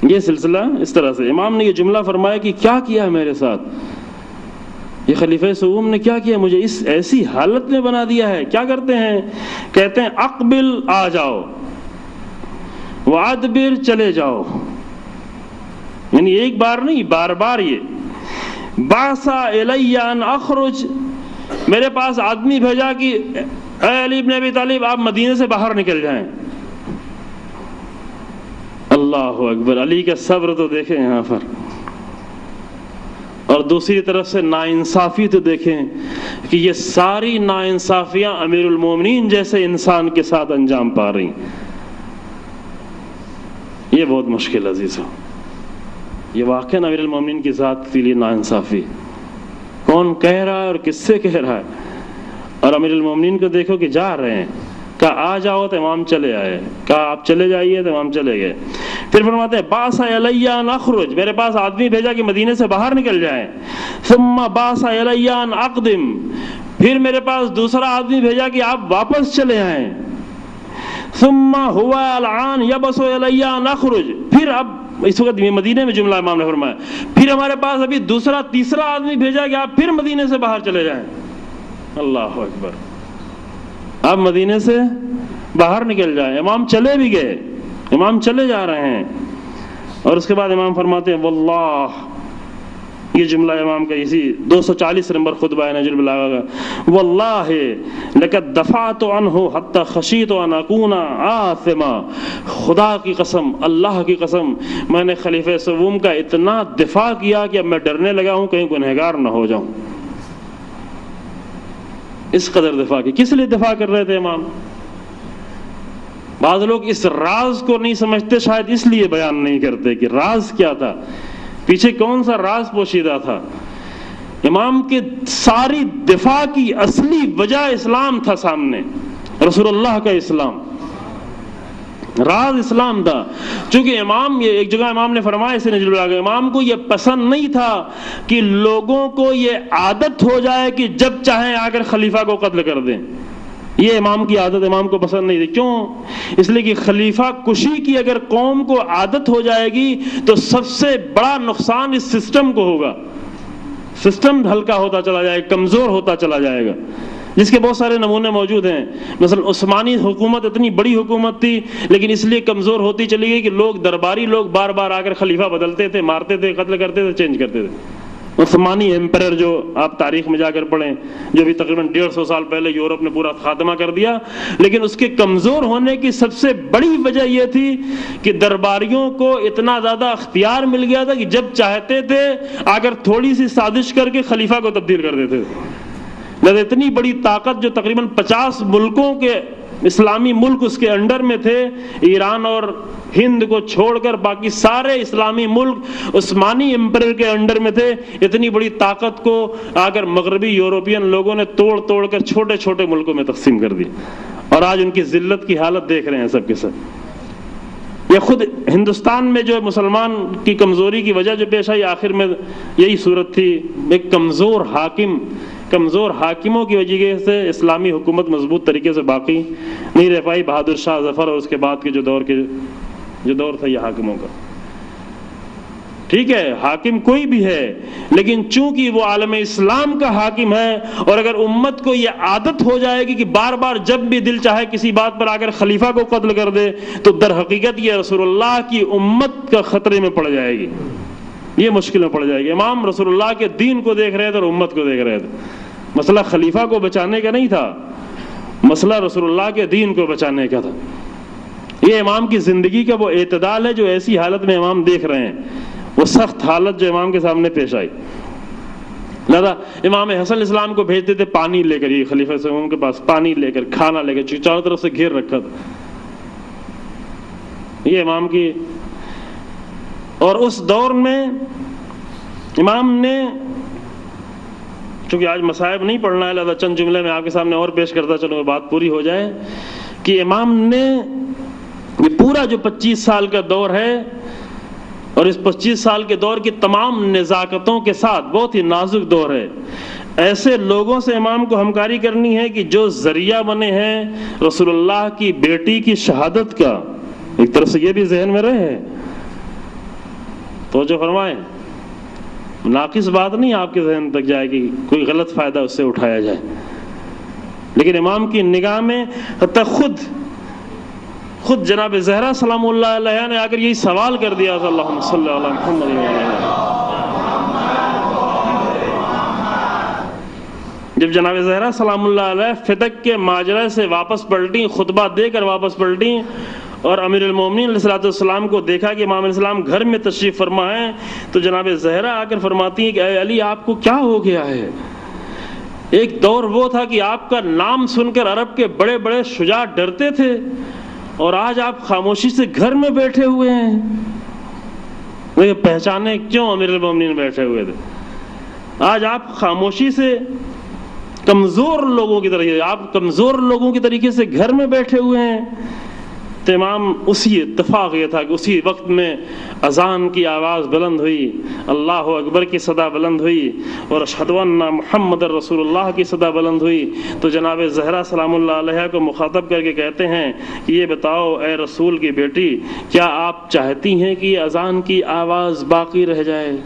یہ سلسلہ اس طرح سے. امام نے یہ جملہ فرمایا کہ کیا کیا میرے ساتھ یہ خلیفہ سوم نے، کیا کیا، مجھے اس ایسی حالت میں بنا دیا ہے. کیا کرتے ہیں؟ کہتے ہیں اقبل، آ جاؤ، وادبر، چلے جاؤ. یعنی ایک بار نہیں، بار بار. یہ باسا الی ان اخرج، میرے پاس آدمی بھیجا کہ اے علی ابن ابی طالب، آپ مدینے سے باہر نکل جائیں. اللہ اکبر. علی کا صبر تو دیکھیں یہاں پر، اور دوسری طرف سے ناانصافی تو دیکھیں کہ یہ ساری ناانصافیاں امیر المومنین جیسے انسان کے ساتھ انجام پا رہی. یہ بہت مشکل عزیز ہو. یہ واقعہ امیر المومنین کی ذات کے لیے ناانصافی. کون کہہ رہا ہے اور کس سے کہہ رہا ہے؟ اور امیر المومنین کو دیکھو کہ جا رہے ہیں. کہا آ جاؤ تو امام چلے آئے، کہا آپ چلے جائیے تو امام چلے گئے. پھر فرماتے ہیں باسا الی ان اخرج، میرے پاس آدمی بھیجا کہ مدینے سے باہر نکل جائیں. ثم باسا الی ان اقدم، پھر میرے پاس دوسرا آدمی بھیجا کہ آپ واپس چلے آئیں. ثم هو الان یبس الی ان اخرج، پھر اب اس وقت مدینے میں جملہ امام نے فرمایا، پھر ہمارے پاس ابھی تیسرا آدمی بھیجا کہ آپ پھر مدینے سے باہر چلے جائیں. اللہ اکبر. آپ مدینے سے باہر نکل جائیں. امام چلے بھی گئے, امام چلے جا رہے ہیں, اور اس کے بعد امام فرماتے ہیں واللہ, یہ جملہ امام کا اسی 240 نمبر خطبہ ہے نہج البلاغہ کا, واللہ لقد دفعت عنہ حتی خشیت ان اکون آثما, خدا کی قسم, اللہ کی قسم, میں نے خلیفہ سوم کا اتنا دفاع کیا کہ اب میں ڈرنے لگا ہوں کہیں گنہگار نہ ہو جاؤں. اس قدر دفاع کی. کس لیے دفاع کر رہے تھے امام؟ بعض لوگ اس راز کو نہیں سمجھتے, شاید اس لیے بیان نہیں کرتے کہ راز کیا تھا, پیچھے کون سا راز پوشیدہ تھا. امام کے ساری دفاع کی اصلی وجہ اسلام تھا سامنے, رسول اللہ کا اسلام, راز اسلام تھا. چونکہ امام, یہ ایک جگہ امام نے فرمایا اسے نجل البلاغہ, امام کو یہ پسند نہیں تھا کہ لوگوں کو یہ عادت ہو جائے کہ جب چاہیں آ کر خلیفہ کو قتل کر دیں. یہ امام کی عادت امام کو پسند نہیں تھی. کیوں؟ اس لیے کہ خلیفہ کشی کی اگر قوم کو عادت ہو جائے گی تو سب سے بڑا نقصان اس سسٹم کو ہوگا. سسٹم ہلکا ہوتا چلا جائے گا, کمزور ہوتا چلا جائے گا, جس کے بہت سارے نمونے موجود ہیں. مثلا عثمانی حکومت اتنی بڑی حکومت تھی لیکن اس لیے کمزور ہوتی چلی گئی کہ لوگ, درباری لوگ بار بار آ کر خلیفہ بدلتے تھے, مارتے تھے, قتل کرتے تھے, چینج کرتے تھے. عثمانی ایمپرر جو آپ تاریخ میں جا کر پڑھیں, جو بھی تقریباً 150 سال پہلے یورپ نے پورا خاتمہ کر دیا, لیکن اس کے کمزور ہونے کی سب سے بڑی وجہ یہ تھی کہ درباریوں کو اتنا زیادہ اختیار مل گیا تھا کہ جب چاہتے تھے آ کر تھوڑی سی سازش کر کے خلیفہ کو تبدیل کر دیتے تھے. لہذا اتنی بڑی طاقت جو تقریباً 50 ملکوں کے, اسلامی ملک اس کے انڈر میں تھے, ایران اور ہند کو چھوڑ کر باقی سارے اسلامی ملک عثمانی امپرر کے انڈر میں تھے. اتنی بڑی طاقت کو اگر مغربی یورپین لوگوں نے توڑ توڑ کر چھوٹے چھوٹے ملکوں میں تقسیم کر دی, اور آج ان کی ذلت کی حالت دیکھ رہے ہیں سب کے سب. یہ خود ہندوستان میں جو مسلمان کی کمزوری کی وجہ جو پیش آئی آخر میں یہی صورت تھی, ایک کمزور حاکم, کمزور حاکموں کی وجہ سے اسلامی حکومت مضبوط طریقے سے باقی نہیں رہ پائی. بہادر شاہ ظفر اور اس کے بعد کے جو دور تھا یہ حاکموں کا. ٹھیک ہے, حاکم کوئی بھی ہے, لیکن چونکہ وہ عالم اسلام کا حاکم ہے, اور اگر امت کو یہ عادت ہو جائے گی کہ بار بار جب بھی دل چاہے کسی بات پر آ کر خلیفہ کو قتل کر دے, تو در حقیقت یہ رسول اللہ کی امت کا خطرے میں پڑ جائے گی, یہ مشکل میں پڑ جائے گی. امام رسول اللہ کے دین کو دیکھ رہے تھے اور امت کو دیکھ رہے تھے. مسئلہ خلیفہ کو بچانے کا نہیں تھا, مسئلہ رسول اللہ کے دین کو بچانے کا تھا. یہ امام کی زندگی کا وہ اعتدال ہے جو ایسی حالت میں امام دیکھ رہے ہیں, وہ سخت حالت جو امام کے سامنے پیش آئی. لہذا امام حسن اسلام کو بھیجتے تھے پانی لے کر, یہ خلیفہ سوم کے پاس پانی لے کر, کھانا لے کر, چاروں طرف سے گھیر رکھا تھا. یہ امام کی. اور اس دور میں امام نے, چونکہ آج مصائب نہیں پڑھنا ہے لہذا چند جملے میں آپ کے سامنے اور پیش کرتا چلوں, بات پوری ہو جائے, کہ امام نے یہ پورا جو 25 سال کا دور ہے, اور اس 25 سال کے دور کی تمام نزاکتوں کے ساتھ, بہت ہی نازک دور ہے, ایسے لوگوں سے امام کو ہمکاری کرنی ہے کہ جو ذریعہ بنے ہیں رسول اللہ کی بیٹی کی شہادت کا. ایک طرف سے یہ بھی ذہن میں رہے, توجہ فرمائیں, ناقص بات نہیں آپ کے ذہن تک جائے کہ کوئی غلط فائدہ اس سے اٹھایا جائے, لیکن امام کی نگاہ میں حتی خود جناب زہرا سلام اللہ علیہ نے آ کر یہی سوال کر دیا تھا, اللہم صلی علی محمد وعلی. جب جناب زہرا سلام اللہ علیہ فتق کے ماجرا سے واپس پلٹیں, خطبہ دے کر واپس پلٹیں, اور امیر المومنین علیہ السلام کو دیکھا کہ امام علیہ السلام گھر میں تشریف فرما ہے, تو جناب زہرا آ کر فرماتی ہیں کہ اے علی آپ کو کیا ہو گیا ہے. ایک دور وہ تھا کہ آپ کا نام سن کر عرب کے بڑے بڑے شجاع ڈرتے تھے, اور آج آپ خاموشی سے گھر میں بیٹھے ہوئے ہیں. وہ پہچانے کیوں امیر المومنین بیٹھے ہوئے تھے. آج آپ خاموشی سے کمزور لوگوں کی طریقے, آپ کمزور لوگوں کی طریقے سے گھر میں بیٹھے ہوئے ہیں. تو امام اسی اتفاق یہ تھا کہ اسی وقت میں اذان کی آواز بلند ہوئی, اللہ اکبر کی صدا بلند ہوئی, اور اشہد ان محمد رسول اللہ کی صدا بلند ہوئی. تو جناب زہرا سلام اللہ علیہ کو مخاطب کر کے کہتے ہیں کہ یہ بتاؤ اے رسول کی بیٹی, کیا آپ چاہتی ہیں کہ یہ اذان کی آواز باقی رہ جائے؟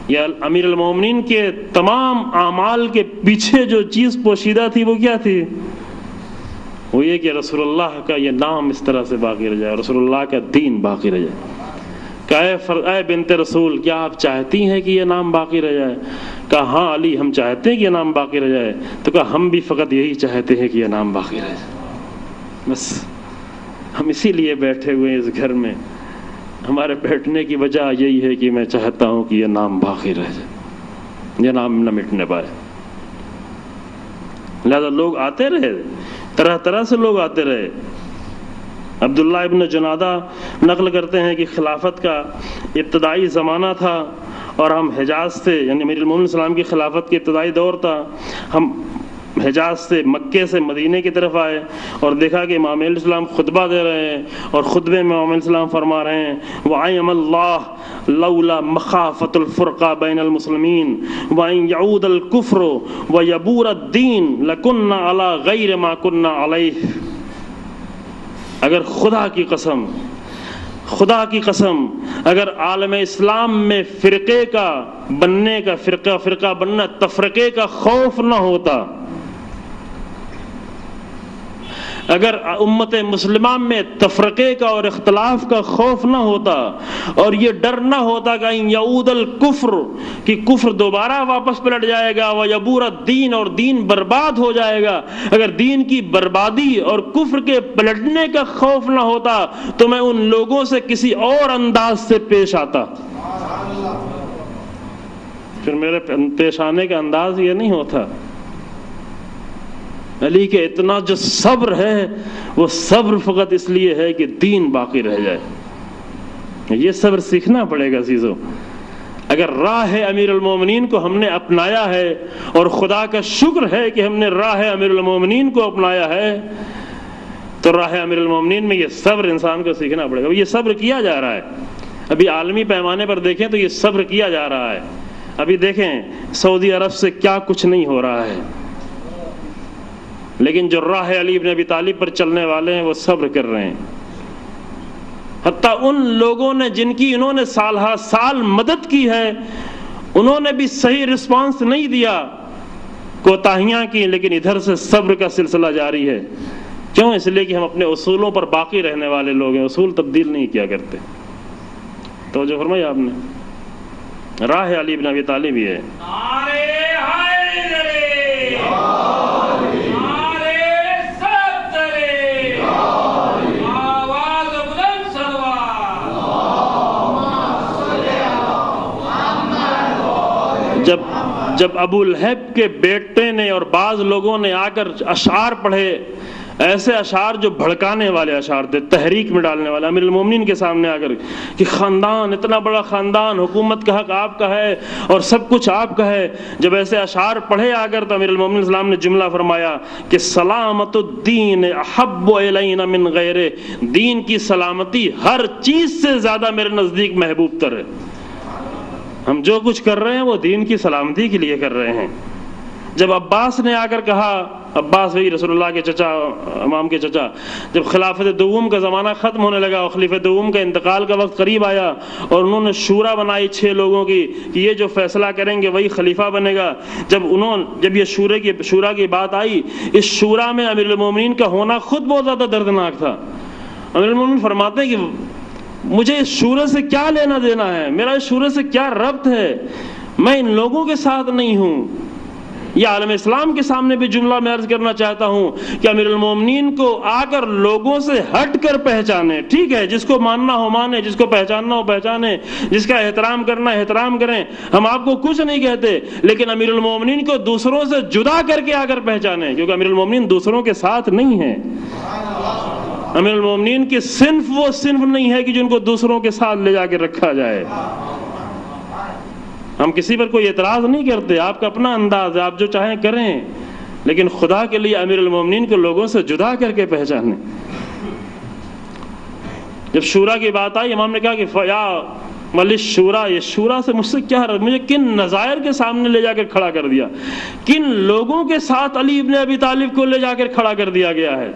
یا امیر المومنین کے تمام اعمال کے پیچھے جو چیز پوشیدہ تھی وہ کیا تھی؟ وہ یہ کہ رسول اللہ کا یہ نام اس طرح سے باقی رہ جائے، رسول اللہ کا دین باقی رہ جائے۔ کہا اے بنت رسول، کیا آپ چاہتی ہیں کہ یہ نام باقی رہ جائے؟ کہا ہاں علی، ہم چاہتے ہیں کہ یہ نام باقی رہ جائے۔ تو کہا ہم بھی فقط یہی چاہتے ہیں کہ یہ نام باقی رہ جائے، بس ہم اسی لیے بیٹھے ہوئے ہیں اس گھر میں، ہمارے بیٹھنے کی وجہ یہی ہے کہ میں چاہتا ہوں کہ یہ نام باقی رہ جائے، یہ نام نہ مٹنے پائے۔ لہذا لوگ آتے رہے، طرح طرح سے لوگ آتے رہے۔ عبداللہ ابن جنادہ نقل کرتے ہیں کہ خلافت کا ابتدائی زمانہ تھا اور ہم حجاز سے، یعنی امیر المومنین السلام کی خلافت کے ابتدائی دور تھا، ہم حجاز سے مکے سے مدینے کی طرف آئے اور دیکھا کہ امام علیہ السلام خطبہ دے رہے ہیں اور خطبے میں امام علیہ السلام فرما رہے ہیں وَعَيَمَ اللَّهُ لَوْلَا مَخَافَةُ الْفُرْقَةِ بَيْنَ الْمُسْلِمِينَ وَإِنْ يَعُودَ الْكُفْرُ وَيَبُورَ الدِّينُ لَكُنَّا عَلَى غَيْرِ مَا كُنَّا عَلَيْهِ۔ اگر خدا کی قسم اگر عالم اسلام میں فرقے کا بننے کا فرقہ بننا، تفرقے کا خوف نہ ہوتا، اگر امت مسلمہ میں تفرقے کا اور اختلاف کا خوف نہ ہوتا اور یہ ڈر نہ ہوتا کہ یعود الکفر، کہ کفر دوبارہ واپس پلٹ جائے گا، ویبور الدین، اور دین برباد ہو جائے گا، اگر دین کی بربادی اور کفر کے پلٹنے کا خوف نہ ہوتا تو میں ان لوگوں سے کسی اور انداز سے پیش آتا۔ پھر میرے پیش آنے کا انداز یہ نہیں ہوتا۔ علی کے اتنا جو صبر ہے وہ صبر فقط اس لیے ہے کہ دین باقی رہ جائے۔ یہ صبر سیکھنا پڑے گا عزیزو۔ اگر راہ امیر المومنین کو ہم نے اپنایا ہے، اور خدا کا شکر ہے کہ ہم نے راہ امیر المومنین کو اپنایا ہے، تو راہ امیر المومنین میں یہ صبر انسان کو سیکھنا پڑے گا۔ یہ صبر کیا جا رہا ہے، ابھی عالمی پیمانے پر دیکھیں تو یہ صبر کیا جا رہا ہے۔ ابھی دیکھیں سعودی عرب سے کیا کچھ نہیں ہو رہا ہے، لیکن جو راہ علی بن ابی طالب پر چلنے والے ہیں وہ صبر کر رہے ہیں۔ حتیٰ ان لوگوں نے جن کی انہوں نے سال ہا سال مدد کی ہے، انہوں نے بھی صحیح رسپانس نہیں دیا، کوتاہیاں کی، لیکن ادھر سے صبر کا سلسلہ جاری ہے۔ کیوں؟ اس لیے کہ ہم اپنے اصولوں پر باقی رہنے والے لوگ ہیں، اصول تبدیل نہیں کیا کرتے۔ توجہ فرمایا آپ نے، راہ علی بن ابی طالب ہی ہے۔ جب ابو لہب کے بیٹے نے اور بعض لوگوں نے آ کر اشعار پڑھے، ایسے اشعار جو بھڑکانے والے اشعار تھے، تحریک میں ڈالنے والے، امیر المومنین کے سامنے آ کر کہ خاندان، اتنا بڑا خاندان، حکومت کا حق آپ کا ہے اور سب کچھ آپ کا ہے، جب ایسے اشعار پڑھے آ کر تو امیر المومنین السلام نے جملہ فرمایا کہ سلامت الدین احب الینا من غیرہ، دین کی سلامتی ہر چیز سے زیادہ میرے نزدیک محبوب تر ہے۔ ہم جو کچھ کر رہے ہیں وہ دین کی سلامتی کے لیے کر رہے ہیں۔ جب عباس نے آ کر کہا، عباس وہی رسول اللہ کے چچا، امام کے چچا، جب خلافت دوم کا زمانہ ختم ہونے لگا اور خلیفہ دوم کا انتقال کا وقت قریب آیا اور انہوں نے شورا بنائی 6 لوگوں کی کہ یہ جو فیصلہ کریں گے وہی خلیفہ بنے گا، جب یہ شورا کی بات آئی، اس شورا میں امیر المومنین کا ہونا خود بہت زیادہ دردناک تھا۔ امیر المومنین فرماتے ہیں کہ مجھے اس شورے سے کیا لینا دینا ہے، میرا اس شورے سے کیا ربط ہے، میں ان لوگوں کے ساتھ نہیں ہوں۔ یہ عالم اسلام کے سامنے بھی جملہ میں عرض کرنا چاہتا ہوں کہ امیر المومنین کو آ کر لوگوں سے ہٹ کر پہچانے، ٹھیک ہے، جس کو ماننا ہو مانے، جس کو پہچاننا ہو پہچانے، جس کا احترام کرنا ہے احترام کریں، ہم آپ کو کچھ نہیں کہتے، لیکن امیر المومنین کو دوسروں سے جدا کر کے آ کر پہچانے، کیونکہ امیر المومنین دوسروں کے ساتھ نہیں ہیں۔ امیر المومنین کی صنف وہ صنف نہیں ہے کہ جن کو دوسروں کے ساتھ لے جا کے رکھا جائے۔ ہم کسی پر کوئی اعتراض نہیں کرتے، آپ کا اپنا انداز ہے، آپ جو چاہیں کریں، لیکن خدا کے لیے امیر المومنین کو لوگوں سے جدا کر کے پہچانے۔ جب شورا کی بات آئی، امام نے کہا کہ فیا ولی شورا، یہ شورا سے مجھ سے کیا رد، مجھے کن نظائر کے سامنے لے جا کر کھڑا کر دیا، کن لوگوں کے ساتھ علی ابن ابی طالب کو لے جا کر کھڑا کر دیا گیا ہے۔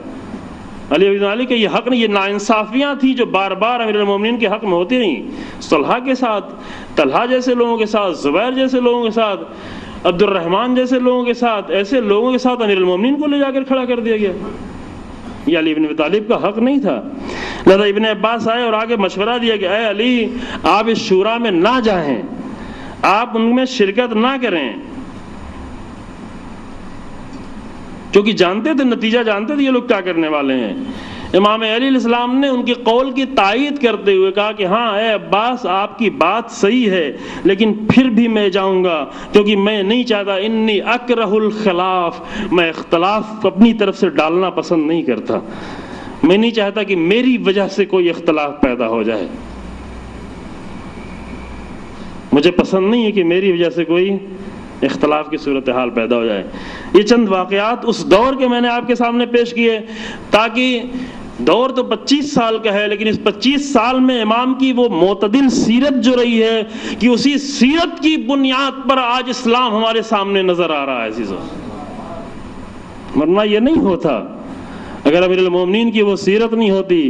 علی بن علی کا یہ حق نہیں، یہ ناانصافیاں تھیں جو بار بار امیر المومنین کے حق میں ہوتی رہیں، طلحہ کے ساتھ، طلحہ جیسے لوگوں کے ساتھ، زبیر جیسے لوگوں کے ساتھ، عبد الرحمن جیسے لوگوں کے ساتھ، ایسے لوگوں کے ساتھ امیر المومنین کو لے جا کر کھڑا کر دیا گیا۔ یہ علی بن ابی طالب کا حق نہیں تھا۔ لہذا ابن عباس آئے اور آگے مشورہ دیا کہ اے علی، آپ اس شورا میں نہ جائیں، آپ ان میں شرکت نہ کریں، کیونکہ جانتے تھے، نتیجہ جانتے تھے یہ لوگ کیا کرنے والے ہیں۔ امام علی علیہ السلام نے ان کی قول کی تائید کرتے ہوئے کہا کہ ہاں اے عباس، آپ کی بات صحیح ہے، لیکن پھر بھی میں جاؤں گا، کیونکہ میں نہیں چاہتا، انی اکرہ الخلاف، میں اختلاف اپنی طرف سے ڈالنا پسند نہیں کرتا، میں نہیں چاہتا کہ میری وجہ سے کوئی اختلاف پیدا ہو جائے، مجھے پسند نہیں ہے کہ میری وجہ سے کوئی اختلاف کی صورتحال پیدا ہو جائے۔ یہ چند واقعات اس دور کے میں نے آپ کے سامنے پیش کیے، تاکہ دور تو 25 سال کا ہے، لیکن اس 25 سال میں امام کی وہ معتدل سیرت جو رہی ہے کہ اسی سیرت کی بنیاد پر آج اسلام ہمارے سامنے نظر آ رہا ہے عزیزو، ورنہ یہ نہیں ہوتا۔ اگر امیر المومنین کی وہ سیرت نہیں ہوتی،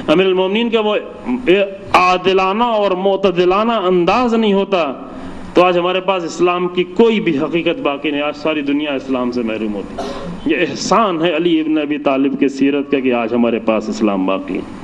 امیر المومنین کا وہ عادلانہ اور معتدلانہ انداز نہیں ہوتا، تو آج ہمارے پاس اسلام کی کوئی بھی حقیقت باقی نہیں، آج ساری دنیا اسلام سے محروم ہوتی۔ یہ احسان ہے علی ابن ابی طالب کے سیرت کا کہ آج ہمارے پاس اسلام باقی ہے،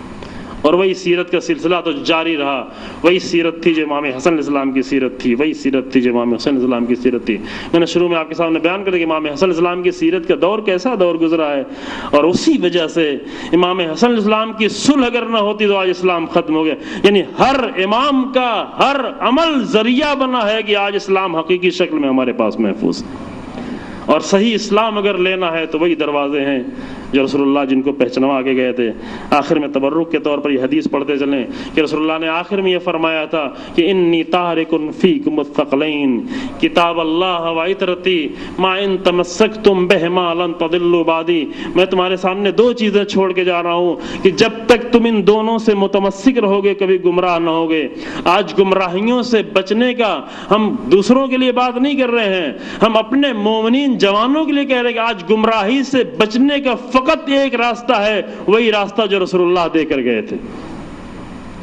اور وہی سیرت کا سلسلہ تو جاری رہا۔ وہی سیرت تھی جو امام حسن علیہ السلام کی سیرت تھی، وہی سیرت تھی جو امام حسین علیہ السلام کی سیرت تھی۔ میں نے شروع میں آپ کے سامنے بیان کر دیا کہ امام حسن علیہ السلام کی سیرت کا دور کیسا دور گزرا ہے، اور اسی وجہ سے امام حسن علیہ السلام کی صلح اگر نہ ہوتی تو آج اسلام ختم ہو گیا۔ یعنی ہر امام کا ہر عمل ذریعہ بنا ہے کہ آج اسلام حقیقی شکل میں ہمارے پاس محفوظ ہے، اور صحیح اسلام اگر لینا ہے تو وہی دروازے ہیں جو رسول اللہ جن کو پہچنوا کے گئے تھے۔ آخر میں تبرک کے طور پر یہ حدیث پڑھتے چلیں کہ رسول اللہ نے آخر میں یہ فرمایا تھا کہ انی تارک فیکم الثقلین کتاب اللہ و عطرتی ما ان تمسکتم بہما لن تضلوا بعدی، میں تمہارے سامنے دو چیزیں چھوڑ کے جا رہا ہوں کہ جب تک تم ان دونوں سے متمسک رہو گے کبھی گمراہ نہ ہوگے۔ آج گمراہیوں سے بچنے کا ہم دوسروں کے لیے بات نہیں کر رہے ہیں، ہم اپنے مومنین جوانوں کے لیے کہہ رہے ہیں کہ آج گمراہی سے بچنے کا فقط ایک راستہ ہے، وہی راستہ جو رسول اللہ دے کر گئے تھے،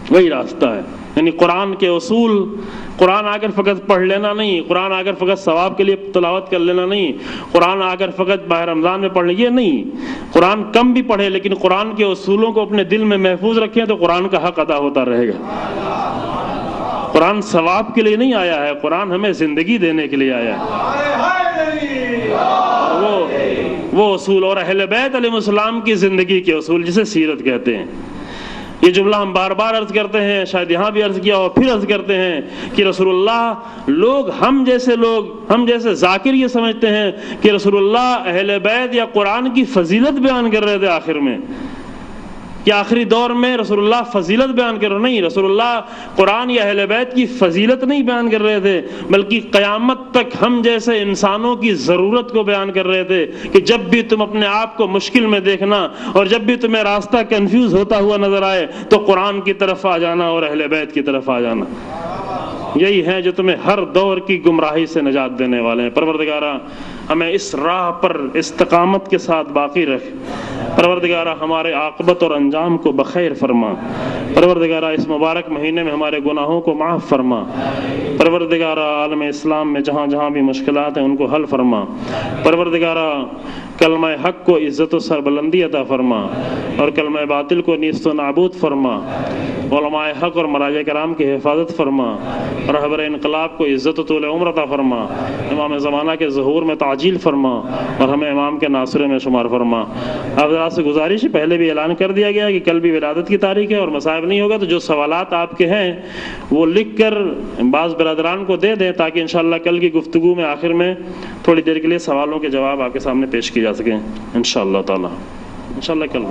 وہی راستہ ہے۔ یعنی قرآن کے اصول، قرآن آ کر فقط پڑھ لینا نہیں، قرآن آ کر فقط ثواب کے لیے تلاوت کر لینا نہیں، قرآن آ کر فقط ماہ رمضان میں پڑھ لیں، یہ نہیں۔ قرآن کم بھی پڑھے لیکن قرآن کے اصولوں کو اپنے دل میں محفوظ رکھیں تو قرآن کا حق ادا ہوتا رہے گا۔ قرآن ثواب کے لیے نہیں آیا ہے، قرآن ہمیں زندگی دینے کے لیے آیا ہے۔ وہ اصول اور اہل بیت علیہ السلام کی زندگی کے اصول جسے سیرت کہتے ہیں۔ یہ جملہ ہم بار بار عرض کرتے ہیں، شاید یہاں بھی عرض کیا اور پھر عرض کرتے ہیں کہ رسول اللہ، لوگ ہم جیسے ذاکر یہ سمجھتے ہیں کہ رسول اللہ اہل بیت یا قرآن کی فضیلت بیان کر رہے تھے آخر میں، کہ آخری دور میں رسول اللہ فضیلت بیان کر رہے، نہیں، رسول اللہ قرآن یا اہل بیت کی فضیلت نہیں بیان کر رہے تھے، بلکہ قیامت تک ہم جیسے انسانوں کی ضرورت کو بیان کر رہے تھے کہ جب بھی تم اپنے آپ کو مشکل میں دیکھنا اور جب بھی تمہیں راستہ کنفیوز ہوتا ہوا نظر آئے تو قرآن کی طرف آ جانا اور اہل بیت کی طرف آ جانا، یہی ہے جو تمہیں ہر دور کی گمراہی سے نجات دینے والے ہیں۔ پروردگارہ ہمیں اس راہ پر استقامت کے ساتھ باقی رکھ، پروردگارہ ہمارے عاقبت اور انجام کو بخیر فرما، پروردگارہ اس مبارک مہینے میں ہمارے گناہوں کو معاف فرما، پروردگارہ عالم اسلام میں جہاں جہاں بھی مشکلات ہیں ان کو حل فرما، پروردگارہ کلمہ حق کو عزت و سربلندی عطا فرما اور کلمہ باطل کو نیست و نابود فرما، علماء حق اور مراجع کرام کی حفاظت فرما، رہبر انقلاب کو عزت و طول عمر عطا فرما، امام زمانہ کے ظہور میں تعجیل فرما اور ہمیں امام کے ناصرے میں شمار فرما۔ آپ ذرا سے گزارش ہے، پہلے بھی اعلان کر دیا گیا کہ کل بھی ولادت کی تاریخ ہے اور مصائب نہیں ہوگا، تو جو سوالات آپ کے ہیں وہ لکھ کر بعض برادران کو دے دیں تاکہ انشاءاللہ کل کی گفتگو میں آخر میں تھوڑی دیر کے لیے سوالوں کے جواب آپ کے سامنے پیش کیے جا سکیں انشاءاللہ تعالی، انشاءاللہ کل۔